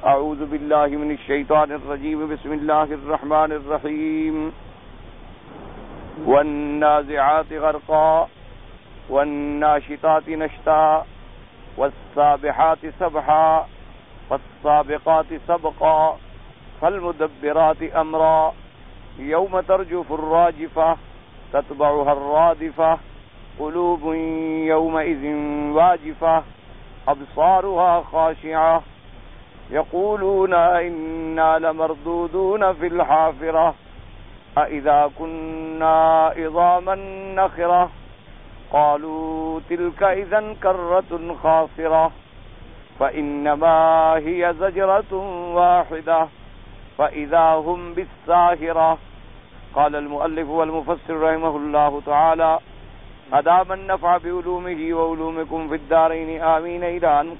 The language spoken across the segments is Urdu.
اعوذ باللہ من الشیطان الرجیم بسم اللہ الرحمن الرحیم والنازعات غرقا والناشطات نشطا والسابحات سبحا والسابقات سبقا فالمدبرات امرا یوم ترجف الراجفہ تتبعها الرادفہ قلوب یومئذ واجفہ ابصارها خاشعہ یقولون انا لمردودون فی الحافرہ اذا كنا عظاما نخرہ قالوا تلك اذا کرۃ خاسرہ فانما هي زجرۃ واحدہ فاذا هم بالساہرہ. قال المؤلف والمفسر رحمه الله تعالى أدام النفع بعلومه وعلومكم في الدارين آمين إلى أن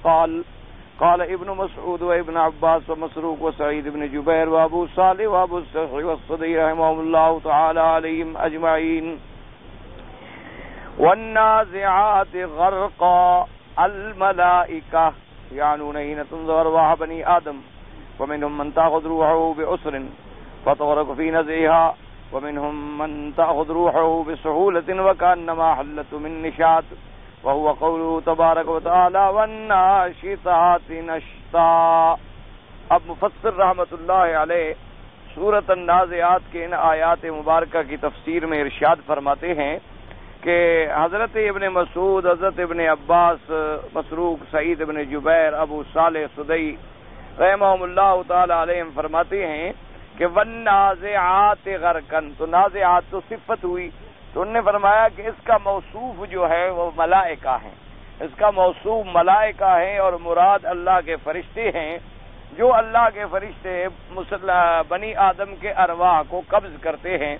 قال ابن مسعود وابن عباس ومسروق وسعيد بن جبير وابو صالح وابو السخي والصدي رحمهم الله تعالى عليهم أجمعين. والنازعات غرقا الملائكة يعنون حين تنزع أرواح بني آدم ومنهم من تأخذ روحه بعسر فتغرق في نزعها ومنهم من تأخذ روحه بسهولة وكأنما حلت من نشاط وهو قوله تبارك وتعالى والناشطات نشطا. اب مفسر رحمت اللہ علیہ سورۃ النازعات کے ان آیات مبارکہ کی تفسیر میں ارشاد فرماتے ہیں کہ حضرت ابن مسعود، حضرت ابن عباس، مسروق، سعید ابن جبیر، ابو صالح سدی رحمہم اللہ تعالی علیہم فرماتے ہیں کہ والنازعات غرقن، تو نازعات تو صفت ہوئی، تو انہوں نے فرمایا کہ اس کا موصوف جو ہے وہ ملائکہ ہیں، اس کا موصوف ملائکہ ہیں اور مراد اللہ کے فرشتے ہیں جو اللہ کے فرشتے بنی آدم کے ارواح کو قبض کرتے ہیں.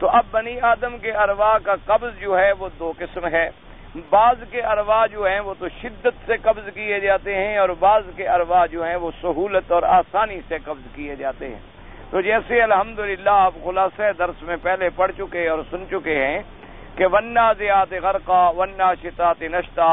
تو اب بنی آدم کے ارواح کا قبض جو ہے وہ دو قسم ہے. بعض کے ارواح جو ہیں وہ تو شدت سے قبض کیے جاتے ہیں اور بعض کے ارواح جو ہیں وہ سہولت اور آسانی سے قبض کیے جاتے ہیں. تو جیسے الحمدللہ آپ خلاصہ درس میں پہلے پڑھ چکے اور سن چکے ہیں کہ والنازعات غرقا والناشطات نشطا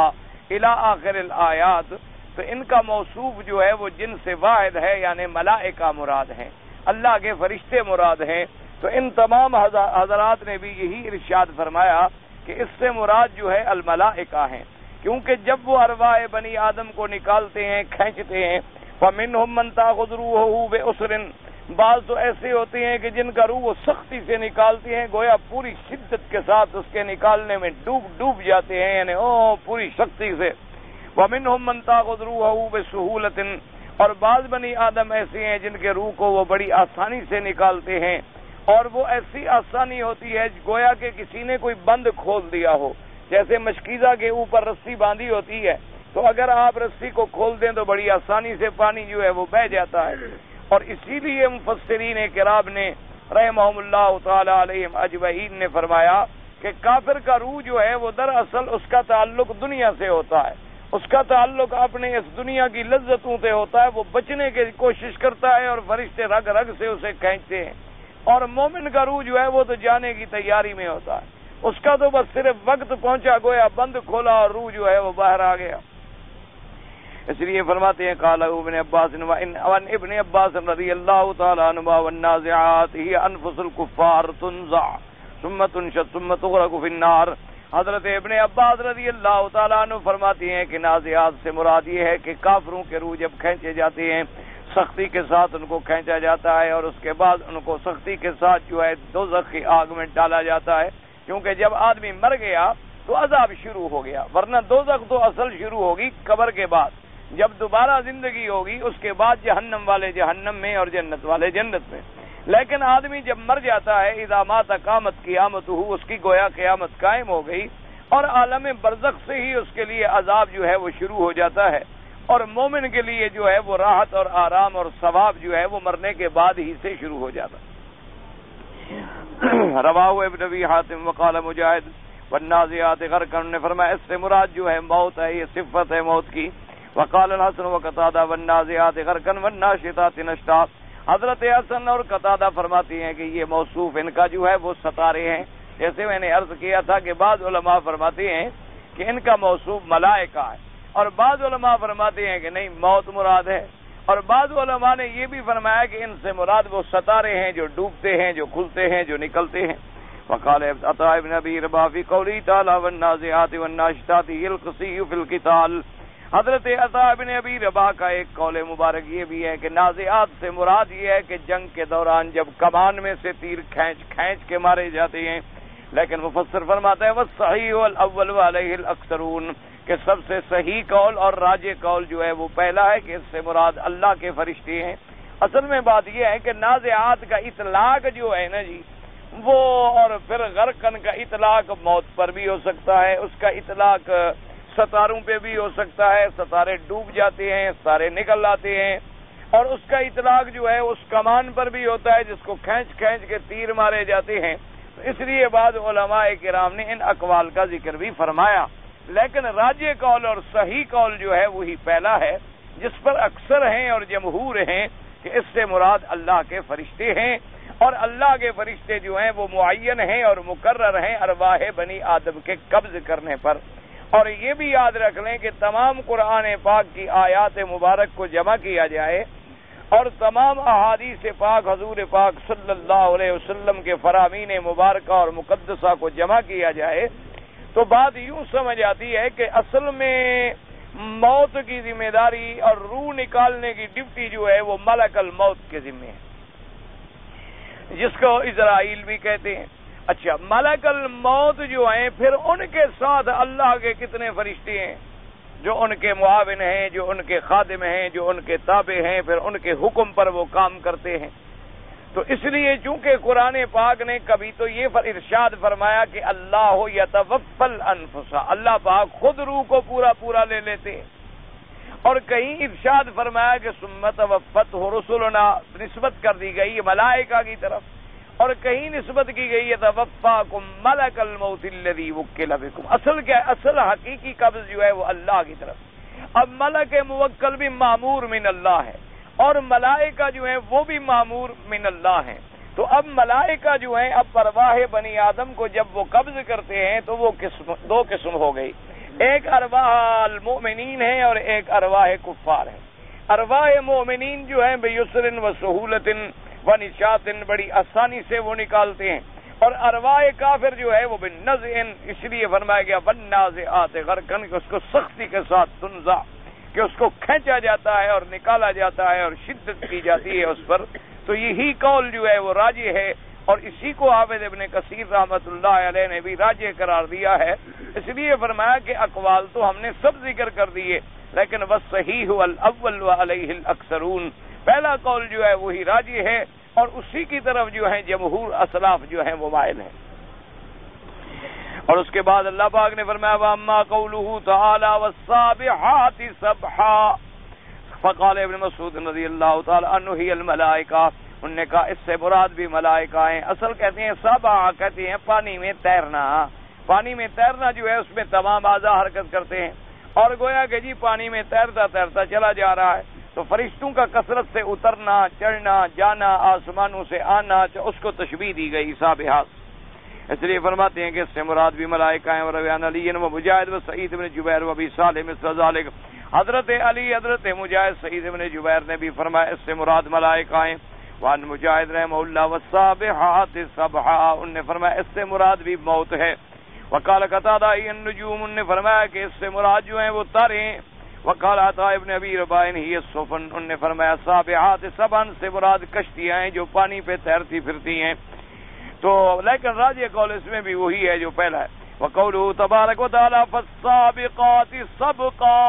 الی آخر الآیات، تو ان کا موصوف جو ہے وہ جن سے واحد ہے، یعنی ملائکہ مراد ہیں، اللہ کے فرشتے مراد ہیں. تو ان تمام حضرات نے بھی یہی ارشاد فرمایا کہ اس سے مراد جو ہے الملائکہ ہیں، کیونکہ جب وہ ارواح بنی آدم کو نکالتے ہیں، کھینچتے ہیں، فمنہم من تأخذ روحہ بعسر، بعض تو ایسے ہوتے ہیں کہ جن کا روح وہ سختی سے نکالتے ہیں، گویا پوری شدت کے ساتھ اس کے نکالنے میں ڈوب جاتے ہیں، یعنی پوری سختی سے. ومنہم من تأخذ روحہ بسہولۃ، اور بعض بنی آدم ایسے ہیں جن کے روح کو وہ بڑی آسانی سے نکالتے ہیں، اور وہ ایسی آسانی ہوتی ہے گویا کہ کسی نے کوئی بند کھول دیا ہو، جیسے مشکیزہ کے اوپر رسی باندھی ہوتی ہے، تو اگر آپ رسی کو کھول دیں تو بڑی آسانی سے پانی جو ہے وہ بہہ جاتا ہے. اور اسی لیے مفسرین کرام نے رحمہم اللہ تعالی علیہم اجمعین نے فرمایا کہ کافر کا روح جو ہے وہ دراصل اس کا تعلق دنیا سے ہوتا ہے، اس کا تعلق اپنے اس دنیا کی لذتوں سے ہوتا ہے، وہ بچنے کی کوشش کرتا ہے اور فرشتے رگ رگ سے اسے کھینچتے ہیں. اور مومن کا روح جو ہے وہ تو جانے کی تیاری میں ہوتا ہے، اس کا تو بس صرف وقت پہنچا، گویا بند کھولا اور روح جو ہے وہ باہر آ گیا. اس لیے فرماتے ہیں قال ابن عباس وان ابن عباس رضی اللہ تعالی عنہ والنازعات ہی انفس الکفار تنزع ثم تنشط ثم تغرق فی النار. حضرت ابن عباس رضی اللہ تعالی عنہ فرماتی ہیں کہ نازعات سے مراد یہ ہے کہ کافروں کے روح جب کھینچے جاتے ہیں، سختی کے ساتھ ان کو کھینچا جاتا ہے اور اس کے بعد ان کو سختی کے ساتھ جو ہے دوزخ کی آگ میں ڈالا جاتا ہے، کیونکہ جب آدمی مر گیا تو عذاب شروع ہو گیا، ورنہ دوزخ تو اصل شروع ہوگی قبر کے بعد. جب دوبارہ زندگی ہوگی اس کے بعد جہنم والے جہنم میں اور جنت والے جنت میں. لیکن آدمی جب مر جاتا ہے اذا مات قامت قیامتہ، اس کی گویا قیامت قائم ہو گئی اور عالم برزخ سے ہی اس کے لیے عذاب جو ہے وہ شروع ہو جاتا ہے. اور مومن کے لیے جو ہے وہ راحت اور آرام اور ثواب جو ہے وہ مرنے کے بعد ہی سے شروع ہو جاتا ہے. رواہ ابن ابی حاتم وقال مجاہد والنازعات غرقا، نے فرمایا اس سے مراد جو ہے موت ہے، یہ صفت ہے موت کی. وقال الحسن وقتادہ والنازعات غرقا والناشطات نشطا. حضرت حسن اور قتادہ فرماتی ہیں کہ یہ موصوف ان کا جو ہے وہ ستارے ہیں. جیسے میں نے عرض کیا تھا کہ بعض علماء فرماتے ہیں کہ ان کا موصوف ملائکہ ہے، اور بعض علماء فرماتے ہیں کہ نہیں موت مراد ہے، اور بعض علماء نے یہ بھی فرمایا کہ ان سے مراد وہ ستارے ہیں جو ڈوبتے ہیں، جو کھلتے ہیں، جو نکلتے ہیں۔ وقال عطاء بن ابی رباح فی قوله تعالی والنازعات والناشطات القصی فی القتال، حضرت عطاء بن ابی رباح کا ایک قول مبارک یہ بھی ہے کہ نازعات سے مراد یہ ہے کہ جنگ کے دوران جب کمان میں سے تیر کھینچ کے مارے جاتے ہیں، لیکن مفسر فرماتا ہے والصحیح والاول وعلیہ الاکثرون، کہ سب سے صحیح قول اور راجح قول جو ہے وہ پہلا ہے کہ اس سے مراد اللہ کے فرشتے ہیں۔ اصل میں بات یہ ہے کہ نازعات کا اطلاق جو ہے نا جی وہ، اور پھر غرقن کا اطلاق موت پر بھی ہو سکتا ہے، اس کا اطلاق ستاروں پہ بھی ہو سکتا ہے، ستارے ڈوب جاتے ہیں، ستارے نکل آتے ہیں، اور اس کا اطلاق جو ہے اس کمان پر بھی ہوتا ہے جس کو کھینچ کے تیر مارے جاتے ہیں۔ اس لیے بعض علماء کرام نے ان اقوال کا ذکر بھی فرمایا، لیکن راجح قول اور صحیح قول جو ہے وہی پہلا ہے جس پر اکثر ہیں اور جمہور ہیں کہ اس سے مراد اللہ کے فرشتے ہیں، اور اللہ کے فرشتے جو ہیں وہ معین ہیں اور مقرر ہیں ارواح بنی آدم کے قبض کرنے پر۔ اور یہ بھی یاد رکھ لیں کہ تمام قرآن پاک کی آیات مبارک کو جمع کیا جائے اور تمام احادیث پاک حضور پاک صلی اللہ علیہ وسلم کے فرامین مبارکہ اور مقدسہ کو جمع کیا جائے تو بات یوں سمجھ آتی ہے کہ اصل میں موت کی ذمہ داری اور روح نکالنے کی ڈیوٹی جو ہے وہ ملک الموت کے ذمہ ہے، جس کو اسرائیل بھی کہتے ہیں۔ اچھا، ملک الموت جو ہیں پھر ان کے ساتھ اللہ کے کتنے فرشتے ہیں جو ان کے معاون ہیں، جو ان کے خادم ہیں، جو ان کے تابع ہیں، پھر ان کے حکم پر وہ کام کرتے ہیں۔ تو اس لیے چونکہ قرآن پاک نے کبھی تو یہ ارشاد فرمایا کہ اللہ یتوفی الانفس، اللہ پاک خود روح کو پورا لے لیتے ہیں، اور کہیں ارشاد فرمایا کہ ثم توفته رسلنا، نسبت کر دی گئی ملائکہ کی طرف، اور کہیں نسبت کی گئی یتوفاکم ملک الموت الذی وکل بکم۔ اصل کیا ہے؟ اصل حقیقی قبض جو ہے وہ اللہ کی طرف۔ اب ملک موکل بھی معمور من اللہ ہے، اور ملائکہ جو ہیں وہ بھی معمور من اللہ ہیں۔ تو اب ملائکہ جو ہیں اب ارواح بنی آدم کو جب وہ قبض کرتے ہیں تو وہ دو قسم ہو گئی، ایک ارواح المؤمنین ہے اور ایک ارواح کفار ہے۔ ارواح مومنین جو ہیں بیسر و سہولت و نشاط، بڑی آسانی سے وہ نکالتے ہیں، اور ارواح کافر جو ہے وہ بالنزع، اس لیے فرمایا گیا والنازعات غرقا، کہ اس کو سختی کے ساتھ تنزع، کہ اس کو کھینچا جاتا ہے اور نکالا جاتا ہے اور شدت کی جاتی ہے اس پر۔ تو یہی قول جو ہے وہ راجح ہے، اور اسی کو حافظ ابن کثیر رحمۃ اللہ علیہ نے بھی راجح قرار دیا ہے۔ اس لیے فرمایا کہ اقوال تو ہم نے سب ذکر کر دیے، لیکن والصحیح الاول وعلیہ الاکثرون، پہلا قول جو ہے وہی راجح ہے، اور اسی کی طرف جو ہے جمہور اسلاف جو ہیں وہ مائل ہیں۔ اور اس کے بعد اللہ پاک نے فرمایا واما قوله تعالی والسابحات سبحا، فقال ابن مسعود رضی اللہ تعالی عنہ ہی الملائکہ، انہوں نے کہا اس سے مراد بھی ملائکہ ہیں۔ اصل کہتے ہیں سبحا، کہتے ہیں پانی میں تیرنا، پانی میں تیرنا جو ہے اس میں تمام اعضاء حرکت کرتے ہیں، اور گویا کہ جی پانی میں تیرتا چلا جا رہا ہے، تو فرشتوں کا کثرت سے اترنا، چڑھنا، جانا، آسمانوں سے آنا، اس کو تشبیہ دی گئی سابحات۔ اس لیے فرماتے ہیں کہ اس سے مراد بھی ملائکہ ہیں۔ ورویان علی و مجاہد و سعید بن جبیر و ابی صالح مثل ذالک، حضرت علی، حضرت مجاہد، سعید بن جبیر نے بھی فرمایا اس سے مراد ملائکہ ہیں۔ وان مجاہد رحمہ اللہ والسابحات سبحا، انہوں نے فرمایا اس سے مراد بھی موت ہے۔ وقال قتادہ النجوم، انہوں نے فرمایا کہ اس سے مراد جو ہیں وہ تارے ہیں۔ وقال عطاء ابن ابی رباح ہی السفن، انہوں نے فرمایا سابحات سبحا سے مراد کشتیاں ہیں جو پانی پہ تیرتی پھرتی ہیں۔ تو لیکن راجح قول اس میں بھی وہی ہے جو پہلا ہے۔ وقوله تبارک و تعالی فالسابقات سبقا،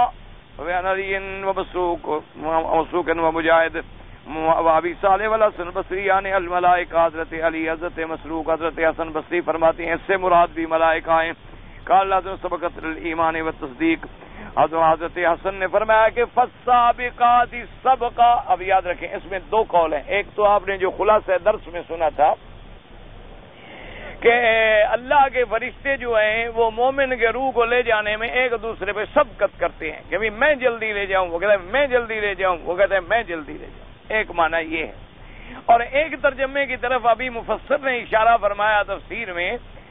وعن علی ومسروق ومجاہد وابی صالح والحسن بصری یعنی الملائکہ، حضرت علی، حضرت مسروق، حضرت حسن بصری فرماتے ہیں اس سے مراد بھی ملائکہ ہیں۔ قال لازم سبقت الایمان والتصدیق، حضرت حسن نے فرمایا کہ فالسابقات سبقا۔ اب یاد رکھیں اس میں دو قول ہیں، ایک تو آپ نے جو خلاصہ درس میں سنا تھا کہ اللہ کے فرشتے جو ہیں وہ مومن کے روح کو لے جانے میں ایک دوسرے پہ سبقت کرتے ہیں کہ میں جلدی لے جاؤں، وہ کہتا ہے میں جلدی لے جاؤں، وہ کہتا ہے میں جلدی لے جاؤں۔ ایک معنی یہ ہے، اور ایک ترجمے کی طرف ابھی مفسر نے اشارہ فرمایا تفسیر میں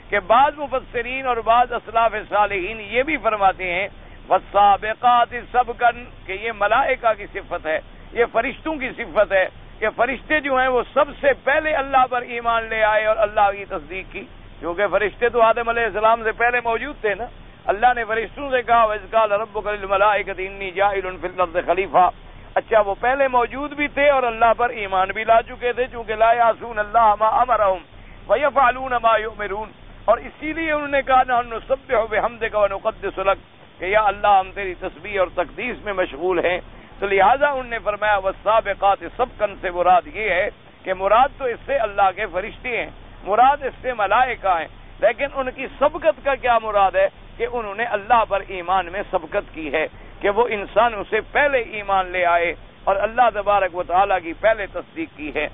کہ بعض مفسرین اور بعض اسلاف صالحین یہ بھی فرماتے ہیں والسابقات سبقا، کہ یہ ملائکہ کی صفت ہے، یہ فرشتوں کی صفت ہے کہ فرشتے جو ہیں وہ سب سے پہلے اللہ پر ایمان لے آئے اور اللہ کی تصدیق کی، کیونکہ فرشتے تو آدم علیہ السلام سے پہلے موجود تھے نا۔ اللہ نے فرشتوں سے کہا وَإِذْ قَالَ رَبُّكَ لِلْمَلَائِكَةِ إِنِّي جَاعِلٌ فِي الْأَرْضِ خَلِيفَةً، اچھا وہ پہلے موجود بھی تھے اور اللہ پر ایمان بھی لا چکے تھے، چونکہ لا يعصون اللہ ما امرهم ويفعلون ما يؤمرون، اور اسی لیے انہوں نے کہا نحن نسبح بحمدک ونقدس لک، کہ یا اللہ ہم تیری تسبیح اور تقدیس میں مشغول ہیں۔ تو لہٰذا انہوں نے فرمایا والسابقات سبقا سے مراد یہ ہے کہ مراد تو اس سے اللہ کے فرشتے ہیں، مراد اس سے ملائکہ ہیں، لیکن ان کی سبقت کا کیا مراد ہے کہ انہوں نے اللہ پر ایمان میں سبقت کی ہے، کہ وہ انسانوں سے پہلے ایمان لے آئے اور اللہ تبارک و تعالیٰ کی پہلے تصدیق کی ہے۔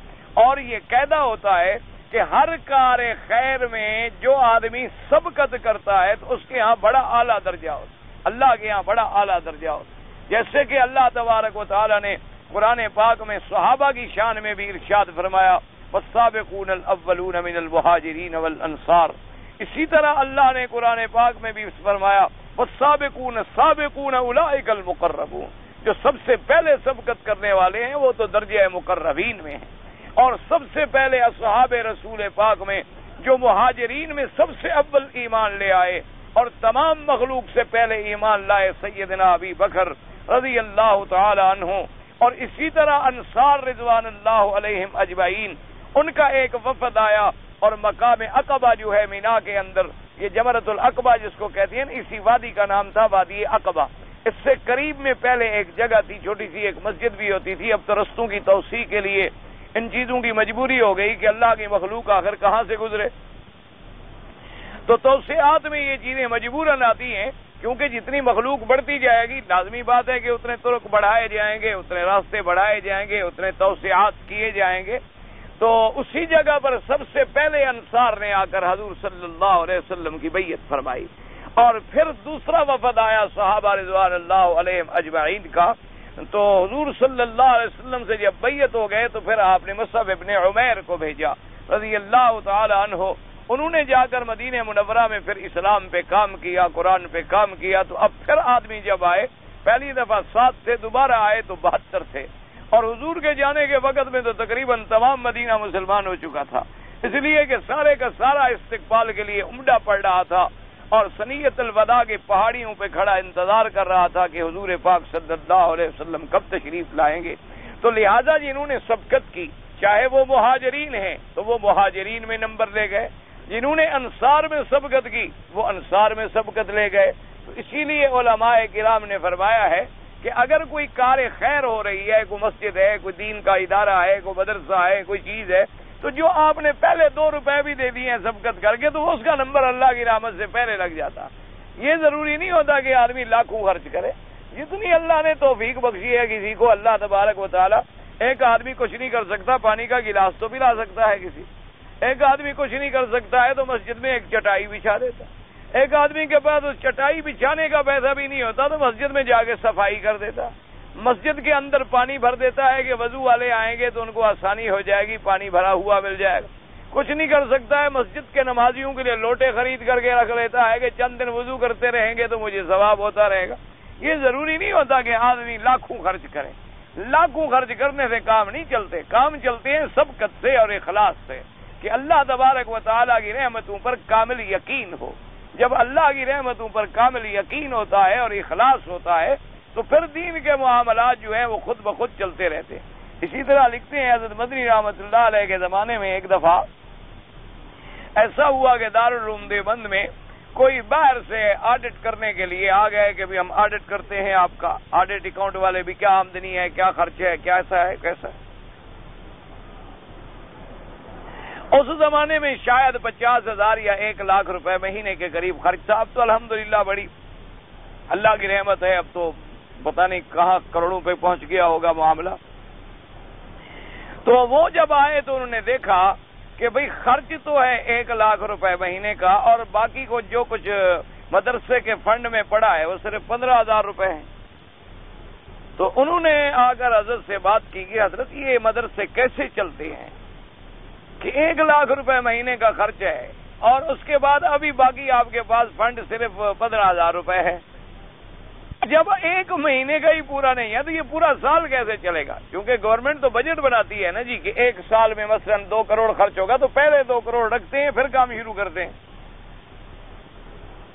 اور یہ قاعدہ ہوتا ہے کہ ہر کار خیر میں جو آدمی سبقت کرتا ہے تو اس کے ہاں بڑا اعلیٰ درجہ ہوتا ہے، اللہ کے ہاں بڑا اعلیٰ درجہ ہوتا ہے۔ جیسے کہ اللہ تبارک و تعالیٰ نے قرآن پاک میں صحابہ کی شان میں بھی ارشاد فرمایا والسابقون الاولون من المہاجرین والانصار، اسی طرح اللہ نے قرآن پاک میں بھی فرمایا والسابقون السابقون اولئک المقربون، جو سب سے پہلے سبقت کرنے والے ہیں وہ تو درجہ مقربین میں ہیں۔ اور سب سے پہلے اصحاب رسول پاک میں جو مہاجرین میں سب سے اول ایمان لے آئے اور تمام مخلوق سے پہلے ایمان لائے سیدنا ابی بکر رضی اللہ تعالی عنہ، اور اسی طرح انصار رضوان اللہ علیہم اجمعین، ان کا ایک وفد آیا اور مقام عقبہ جو ہے مینا کے اندر، یہ جمرۃ العقبہ جس کو کہتے ہیں، اسی وادی کا نام تھا وادی عقبہ۔ اس سے قریب میں پہلے ایک جگہ تھی، چھوٹی سی ایک مسجد بھی ہوتی تھی، اب تو رستوں کی توسیع کے لیے ان چیزوں کی مجبوری ہو گئی کہ اللہ کی مخلوق آخر کہاں سے گزرے، تو توسیعات میں یہ چیزیں مجبوراً آتی ہیں، کیونکہ جتنی مخلوق بڑھتی جائے گی لازمی بات ہے کہ اتنے طرق بڑھائے جائیں گے، اتنے راستے بڑھائے جائیں گے، اتنے توسیعات کیے جائیں گے۔ تو اسی جگہ پر سب سے پہلے انصار نے آ کر حضور صلی اللہ علیہ وسلم کی بیعت فرمائی، اور پھر دوسرا وفد آیا صحابہ رضوان اللہ علیہم اجمعین کا، تو حضور صلی اللہ علیہ وسلم سے جب بیعت ہو گئے تو پھر آپ نے مصعب ابن عمیر کو بھیجا رضی اللہ تعالی عنہ، انہوں نے جا کر مدینہ منورہ میں پھر اسلام پہ کام کیا، قرآن پہ کام کیا۔ تو اب پھر آدمی جب آئے، پہلی دفعہ 7 تھے، دوبارہ آئے تو 72 تھے، اور حضور کے جانے کے وقت میں تو تقریباً تمام مدینہ مسلمان ہو چکا تھا، اس لیے کہ سارے کا سارا استقبال کے لیے عمدہ پڑ رہا تھا، اور سنیت الوداع کی پہاڑیوں پہ کھڑا انتظار کر رہا تھا کہ حضور پاک صلی اللہ علیہ وسلم کب تشریف لائیں گے۔ تو لہذا جنہوں نے سبقت کی، چاہے وہ مہاجرین ہیں تو وہ مہاجرین میں نمبر لے گئے، جنہوں نے انصار میں سبقت کی وہ انصار میں سبقت لے گئے۔ تو اسی لیے علماء کرام نے فرمایا ہے کہ اگر کوئی کار خیر ہو رہی ہے، کوئی مسجد ہے، کوئی دین کا ادارہ ہے، کوئی مدرسہ ہے، کوئی چیز ہے، تو جو آپ نے پہلے 2 روپے بھی دے دیے ہیں سبقت کر کے، تو اس کا نمبر اللہ کی رحمت سے پہلے لگ جاتا۔ یہ ضروری نہیں ہوتا کہ آدمی لاکھوں خرچ کرے، جتنی اللہ نے توفیق بخشی ہے کسی کو اللہ تبارک و تعالی، ایک آدمی کچھ نہیں کر سکتا، پانی کا گلاس تو پلا سکتا ہے کسی، ایک آدمی کچھ نہیں کر سکتا ہے تو مسجد میں ایک چٹائی بچھا دیتا، ایک آدمی کے پاس اس چٹائی بچھانے کا پیسہ بھی نہیں ہوتا تو مسجد میں جا کے صفائی کر دیتا، مسجد کے اندر پانی بھر دیتا ہے کہ وضو والے آئیں گے تو ان کو آسانی ہو جائے گی، پانی بھرا ہوا مل جائے گا۔ کچھ نہیں کر سکتا ہے، مسجد کے نمازیوں کے لیے لوٹے خرید کر کے رکھ لیتا ہے کہ چند دن وضو کرتے رہیں گے تو مجھے ثواب ہوتا رہے گا۔ یہ ضروری نہیں ہوتا کہ آدمی لاکھوں خرچ کرے، لاکھوں خرچ کرنے سے کام نہیں چلتے، کام چلتے ہیں سبقت سے اور اخلاص سے، کہ اللہ تبارک و تعالیٰ کی رحمتوں پر کامل یقین ہو۔ جب اللہ کی رحمتوں پر کامل یقین ہوتا ہے اور اخلاص ہوتا ہے تو پھر دین کے معاملات جو ہیں وہ خود بخود چلتے رہتے ہیں۔ اسی طرح لکھتے ہیں حضرت مدنی رحمۃ اللہ علیہ کے زمانے میں ایک دفعہ ایسا ہوا کہ دارالعلوم دیوبند میں کوئی باہر سے آڈٹ کرنے کے لیے آ گئے کہ بھی ہم آڈٹ کرتے ہیں آپ کا، آڈٹ اکاؤنٹ والے بھی، کیا آمدنی ہے، کیا خرچ ہے، کیا ایسا ہے کیسا ہے۔ اس زمانے میں شاید 50,000 یا 1,00,000 روپے مہینے کے قریب خرچ تھا۔ اب تو الحمدللہ بڑی اللہ کی رحمت ہے، اب تو پتہ نہیں کہاں کروڑوں پہ پہنچ گیا ہوگا معاملہ۔ تو وہ جب آئے تو انہوں نے دیکھا کہ بھئی خرچ تو ہے 1,00,000 روپے مہینے کا، اور باقی کو جو کچھ مدرسے کے فنڈ میں پڑا ہے وہ صرف 15,000 روپے ہیں۔ تو انہوں نے آ کر حضرت سے بات کی کہ حضرت یہ مدرسے کیسے چلتے ہیں کہ 1,00,000 روپے مہینے کا خرچ ہے اور اس کے بعد ابھی باقی آپ کے پاس فنڈ صرف 15,000 روپے ہے۔ جب ایک مہینے کا ہی پورا نہیں ہے تو یہ پورا سال کیسے چلے گا؟ کیونکہ گورنمنٹ تو بجٹ بناتی ہے نا جی کہ ایک سال میں مثلا 2 کروڑ خرچ ہوگا تو پہلے 2 کروڑ رکھتے ہیں پھر کام شروع کرتے ہیں.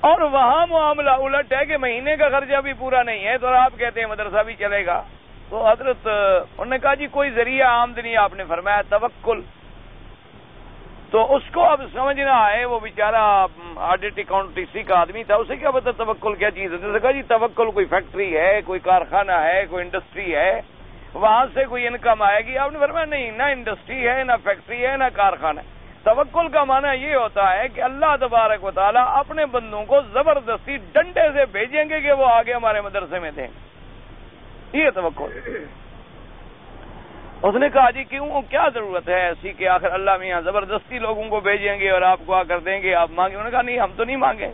اور وہاں معاملہ الٹ ہے کہ مہینے کا خرچہ بھی پورا نہیں ہے تو آپ کہتے ہیں مدرسہ بھی چلے گا. تو حضرت انہوں نے کہا جی کوئی ذریعہ آمدنی، آپ نے فرمایا توکل. تو اس کو اب سمجھنا ہے، وہ بیچارہ آڈٹ اکاؤنٹنسی کا آدمی تھا، اسے کیا پتا توکل کیا چیز ہے. جیسے کہا جی توکل کوئی فیکٹری ہے، کوئی کارخانہ ہے، کوئی انڈسٹری ہے، وہاں سے کوئی انکم آئے گی. آپ نے فرمایا نہیں، نہ انڈسٹری ہے، نہ فیکٹری ہے، نہ کارخانہ ہے. توکل کا معنی یہ ہوتا ہے کہ اللہ تبارک و تعالیٰ اپنے بندوں کو زبردستی ڈنڈے سے بھیجیں گے کہ وہ آگے ہمارے مدرسے میں دیں. یہ توکل. اس نے کہا جی کیوں، کیا ضرورت ہے ایسی کہ آخر اللہ میاں زبردستی لوگوں کو بھیجیں گے اور آپ کو آ کر دیں گے، آپ مانگیں؟ انہوں نے کہا نہیں، ہم تو نہیں مانگیں،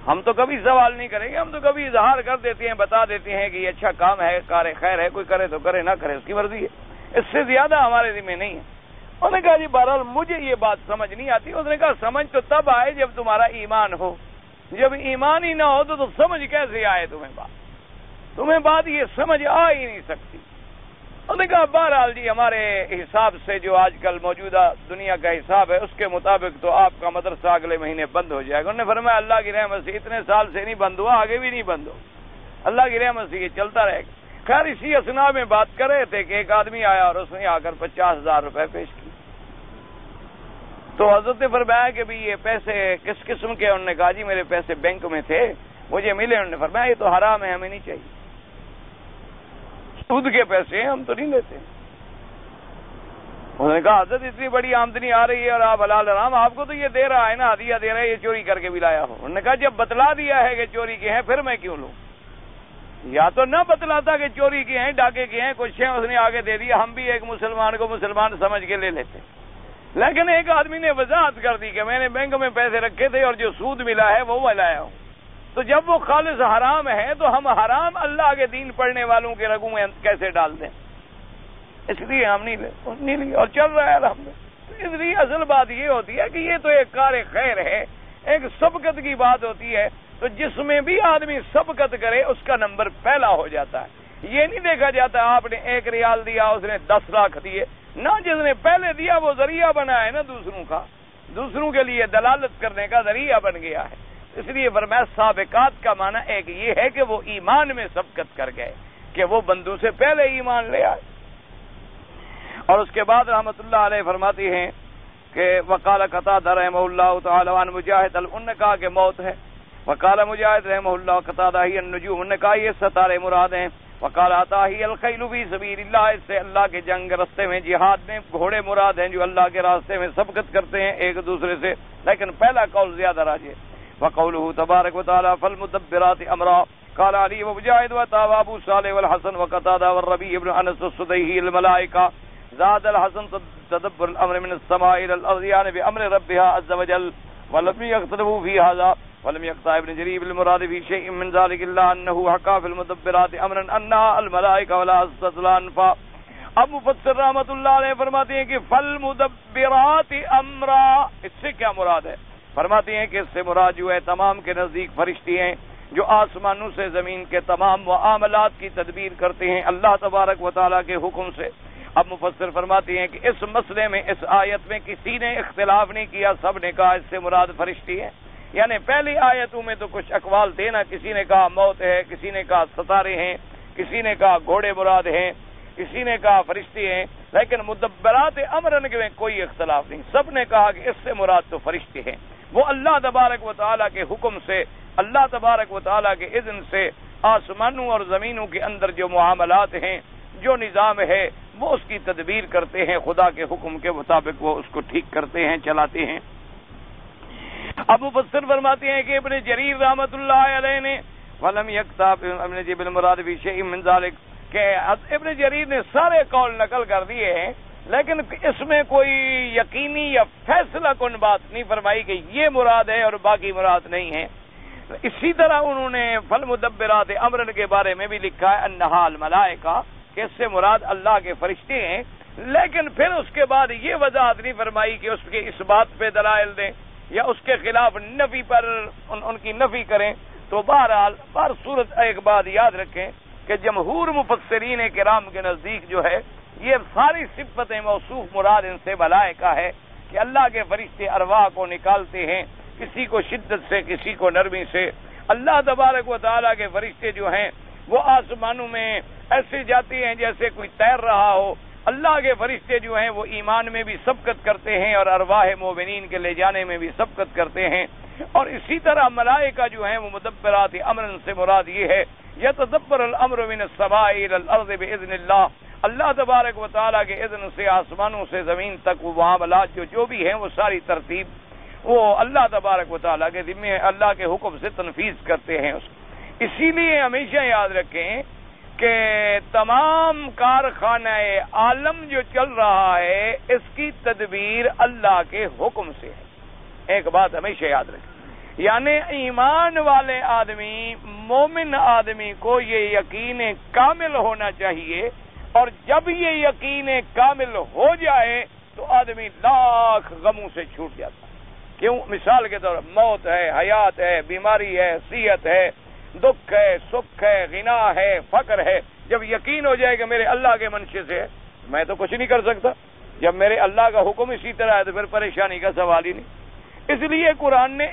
ہم تو کبھی سوال نہیں کریں گے، ہم تو کبھی اظہار کر دیتے ہیں، بتا دیتے ہیں کہ یہ اچھا کام ہے، کار خیر ہے، کوئی کرے تو کرے، نہ کرے اس کی مرضی ہے، اس سے زیادہ ہمارے ذمہ نہیں ہے. انہوں نے کہا جی بہرحال مجھے یہ بات سمجھ نہیں آتی. اس نے کہا سمجھ تو تب آئے جب تمہارا ایمان ہو، جب ایمان ہی نہ ہو تو سمجھ کیسے آئے تمہیں بات یہ سمجھ آ ہی نہیں سکتی. انہوں نے کہا بہرحال جی ہمارے حساب سے جو آج کل موجودہ دنیا کا حساب ہے اس کے مطابق تو آپ کا مدرسہ اگلے مہینے بند ہو جائے گا. انہوں نے فرمایا اللہ کی رحمت سے اتنے سال سے نہیں بند ہوا، آگے بھی نہیں بند ہو، اللہ کی رحمت سے یہ چلتا رہے گا. خیر اسی اسنا میں بات کر رہے تھے کہ ایک آدمی آیا اور اس نے آ کر 50,000 روپے پیش کیے. تو حضرت نے فرمایا کہ بھی یہ پیسے کس قسم کے؟ انہوں نے کہا جی میرے پیسے بینک میں تھے، مجھے ملے. انہوں نے فرمایا یہ تو حرام ہے، ہمیں نہیں چاہیے، سود کے پیسے ہیں، ہم تو نہیں لیتے. انہوں نے کہا حضرت اتنی بڑی آمدنی آ رہی ہے اور آپ حلال حرام، آپ کو تو یہ دے رہا ہے نا، ہدیہ دے رہا ہے، یہ چوری کر کے بھی لایا ہو. انہوں نے کہا جب بتلا دیا ہے کہ چوری کے ہیں پھر میں کیوں لوں؟ یا تو نہ بتلاتا کہ چوری کے ہیں، ڈاکے کے ہیں، کچھ ہیں، اس نے آگے دے دیا، ہم بھی ایک مسلمان کو مسلمان سمجھ کے لے لیتے. لیکن ایک آدمی نے وضاحت کر دی کہ میں نے بینک میں پیسے رکھے تھے اور جو سود ملا ہے وہ میں لایا ہوں. تو جب وہ خالص حرام ہے تو ہم حرام اللہ کے دین پڑھنے والوں کے رگوں میں کیسے ڈال دیں؟ اس لیے ہم نہیں لی اور چل رہا ہے الحمدللہ. اس لیے اصل بات یہ ہوتی ہے کہ یہ تو ایک کار خیر ہے، ایک سبقت کی بات ہوتی ہے. تو جس میں بھی آدمی سبقت کرے اس کا نمبر پہلا ہو جاتا ہے. یہ نہیں دیکھا جاتا آپ نے 1 ریال دیا اس نے 10 لاکھ دیے، نہ جس نے پہلے دیا وہ ذریعہ بنا ہے نا دوسروں کا، دوسروں کے لیے دلالت کرنے کا ذریعہ بن گیا ہے. اس لیے فرمایا سابقات کا معنی ایک یہ ہے کہ وہ ایمان میں سبقت کر گئے، کہ وہ بندوں سے پہلے ایمان لے آئے. اور اس کے بعد رحمت اللہ علیہ فرماتی ہیں کہ وقال قتادہ رحمہ اللہ تعالی عن مجاہد، انہوں نے کہا کہ موت ہے. وقال مجاہد رحمہ اللہ قتادہ ہی النجوم، انہوں نے کہا یہ ستارے مراد ہیں. وقال عطا ہی الخیل فی سبیل اللہ، اس سے اللہ کے جنگ راستے میں جہاد میں گھوڑے مراد ہیں جو اللہ کے راستے میں سبقت کرتے ہیں ایک دوسرے سے، لیکن پہلا قول زیادہ راجح. وقوله تبارک وتعالى فالمدبرات امرا، قال علی ومجاہد وطاو ابو صالح والحسن وقتادہ والربیع بن انس السدیہی الملائکہ زاد الحسن تدبر الامر من السماء الى الارض يعني بامر ربها عز وجل ولم يختلفوا في هذا ولم يقطع ابن جرير المراد في شيء من ذلك الا انه حكى في المدبرات امرا انها الملائکہ ولا استطلانفا. اب مفسر رحمت اللہ علیہ فرماتے ہیں کہ فالمدبرات امرا، اس سے کیا مراد ہے؟ فرماتے ہیں کہ اس سے مراد جو ہے تمام کے نزدیک فرشتے ہیں جو آسمانوں سے زمین کے تمام معاملات کی تدبیر کرتے ہیں اللہ تبارک و تعالیٰ کے حکم سے. اب مفسر فرماتے ہیں کہ اس مسئلے میں اس آیت میں کسی نے اختلاف نہیں کیا، سب نے کہا اس سے مراد فرشتے ہیں. یعنی پہلی آیتوں میں تو کچھ اقوال تھے نا، کسی نے کہا موت ہے، کسی نے کہا ستارے ہیں، کسی نے کہا گھوڑے مراد ہیں، کسی نے کہا فرشتے ہیں، لیکن مدبرات امرن میں کوئی اختلاف نہیں، سب نے کہا کہ اس سے مراد تو فرشتے ہیں. وہ اللہ تبارک و تعالیٰ کے حکم سے، اللہ تبارک و تعالیٰ کے اذن سے آسمانوں اور زمینوں کے اندر جو معاملات ہیں، جو نظام ہے، وہ اس کی تدبیر کرتے ہیں، خدا کے حکم کے مطابق وہ اس کو ٹھیک کرتے ہیں، چلاتے ہیں. ابو مفسر فرماتے ہیں کہ ابن جریر رحمۃ اللہ علیہ نے ولم یکتب ابن جبل مراد فی شیء من ذلک، کہ ابن جریر نے سارے قول نقل کر دیے ہیں لیکن اس میں کوئی یقینی یا فیصلہ کن بات نہیں فرمائی کہ یہ مراد ہے اور باقی مراد نہیں ہے. اسی طرح انہوں نے فالمدبرات امرن کے بارے میں بھی لکھا ہے انہا الملائکہ، کہ اس سے مراد اللہ کے فرشتے ہیں، لیکن پھر اس کے بعد یہ وضاحت نہیں فرمائی کہ اس کے اس بات پہ دلائل دیں یا اس کے خلاف نفی پر ان کی نفی کریں. تو بہرحال صورت ایک بات یاد رکھیں کہ جمہور مفسرین کرام کے نزدیک جو ہے یہ ساری صفتیں موصوف مراد ان سے ملائکہ ہے کہ اللہ کے فرشتے ارواح کو نکالتے ہیں، کسی کو شدت سے کسی کو نرمی سے۔ اللہ تبارک و تعالیٰ کے فرشتے جو ہیں وہ آسمانوں میں ایسے جاتے ہیں جیسے کوئی تیر رہا ہو۔ اللہ کے فرشتے جو ہیں وہ ایمان میں بھی سبقت کرتے ہیں اور ارواح مومنین کے لے جانے میں بھی سبقت کرتے ہیں۔ اور اسی طرح ملائکہ جو ہیں وہ مدبرات امر سے مراد یہ ہے یتدبر الامر من السماء الى الارض باذن اللہ، اللہ تبارک و تعالیٰ کے اذن سے آسمانوں سے زمین تک وہ معاملات جو بھی ہیں وہ ساری ترتیب وہ اللہ تبارک و تعالیٰ کے ذمہ اللہ کے حکم سے تنفیذ کرتے ہیں اس کو۔ اسی لیے ہمیشہ یاد رکھیں کہ تمام کارخانہ عالم جو چل رہا ہے اس کی تدبیر اللہ کے حکم سے ہے۔ ایک بات ہمیشہ یاد رکھیں، یعنی ایمان والے آدمی مومن آدمی کو یہ یقین کامل ہونا چاہیے، اور جب یہ یقین کامل ہو جائے تو آدمی لاکھ غموں سے چھوٹ جاتا ہے۔ کیوں؟ مثال کے طور پر موت ہے، حیات ہے، بیماری ہے، صحت ہے، دکھ ہے، سکھ ہے، غنا ہے، فقر ہے، جب یقین ہو جائے کہ میرے اللہ کے منشے سے ہے میں تو کچھ نہیں کر سکتا، جب میرے اللہ کا حکم اسی طرح ہے تو پھر پریشانی کا سوال ہی نہیں۔ اس لیے قرآن نے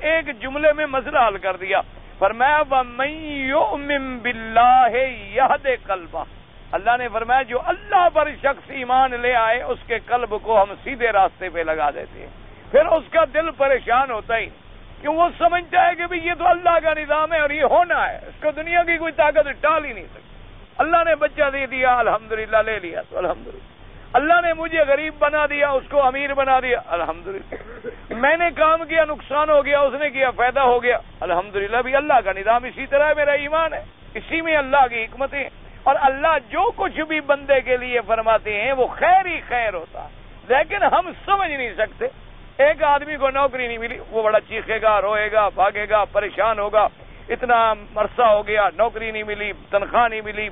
ایک جملے میں مسئلہ حل کر دیا، فرمایا وَمَن يُؤْمِن بِاللَّهِ يَهْدِ قَلْبَهُ، اللہ نے فرمایا جو اللہ پر شخص ایمان لے آئے اس کے قلب کو ہم سیدھے راستے پہ لگا دیتے ہیں، پھر اس کا دل پریشان ہوتا ہی کیوں، وہ سمجھتا ہے کہ بھی یہ تو اللہ کا نظام ہے اور یہ ہونا ہے، اس کو دنیا کی کوئی طاقت ٹال ہی نہیں سکتی۔ اللہ نے بچہ دے دیا الحمدللہ، لے لیا تو الحمدللہ، اللہ نے مجھے غریب بنا دیا اس کو امیر بنا دیا الحمدللہ، میں نے کام کیا نقصان ہو گیا اس نے کیا فائدہ ہو گیا الحمدللہ، بھی اللہ کا نظام اسی طرح ہے، میرا ایمان ہے، اسی میں اللہ کی حکمتیں، اور اللہ جو کچھ بھی بندے کے لیے فرماتے ہیں وہ خیر ہی خیر ہوتا ہے، لیکن ہم سمجھ نہیں سکتے۔ ایک آدمی کو نوکری نہیں ملی وہ بڑا چیخے گا، روئے گا، بھاگے گا، پریشان ہوگا، اتنا عرصہ ہو گیا نوکری نہیں ملی، تنخواہ نہیں ملی،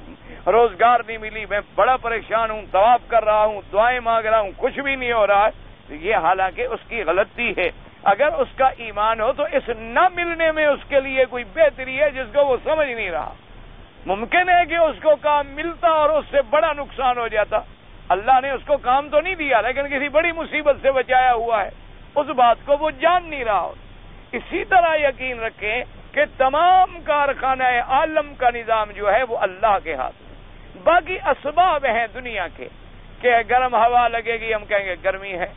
روزگار نہیں ملی، میں بڑا پریشان ہوں، طواف کر رہا ہوں، دعائیں مانگ رہا ہوں، کچھ بھی نہیں ہو رہا ہے، تو یہ حالانکہ اس کی غلطی ہے۔ اگر اس کا ایمان ہو تو اس نہ ملنے میں اس کے لیے کوئی بہتری ہے جس کو وہ سمجھ نہیں رہا۔ ممکن ہے کہ اس کو کام ملتا اور اس سے بڑا نقصان ہو جاتا، اللہ نے اس کو کام تو نہیں دیا لیکن کسی بڑی مصیبت سے بچایا ہوا ہے، اس بات کو وہ جان نہیں رہا ہو۔ اسی طرح یقین رکھیں کہ تمام کارخانہ عالم کا نظام جو ہے وہ اللہ کے ہاتھ میں، باقی اسباب ہیں دنیا کے کہ گرم ہوا لگے گی ہم کہیں گے گرمی ہے،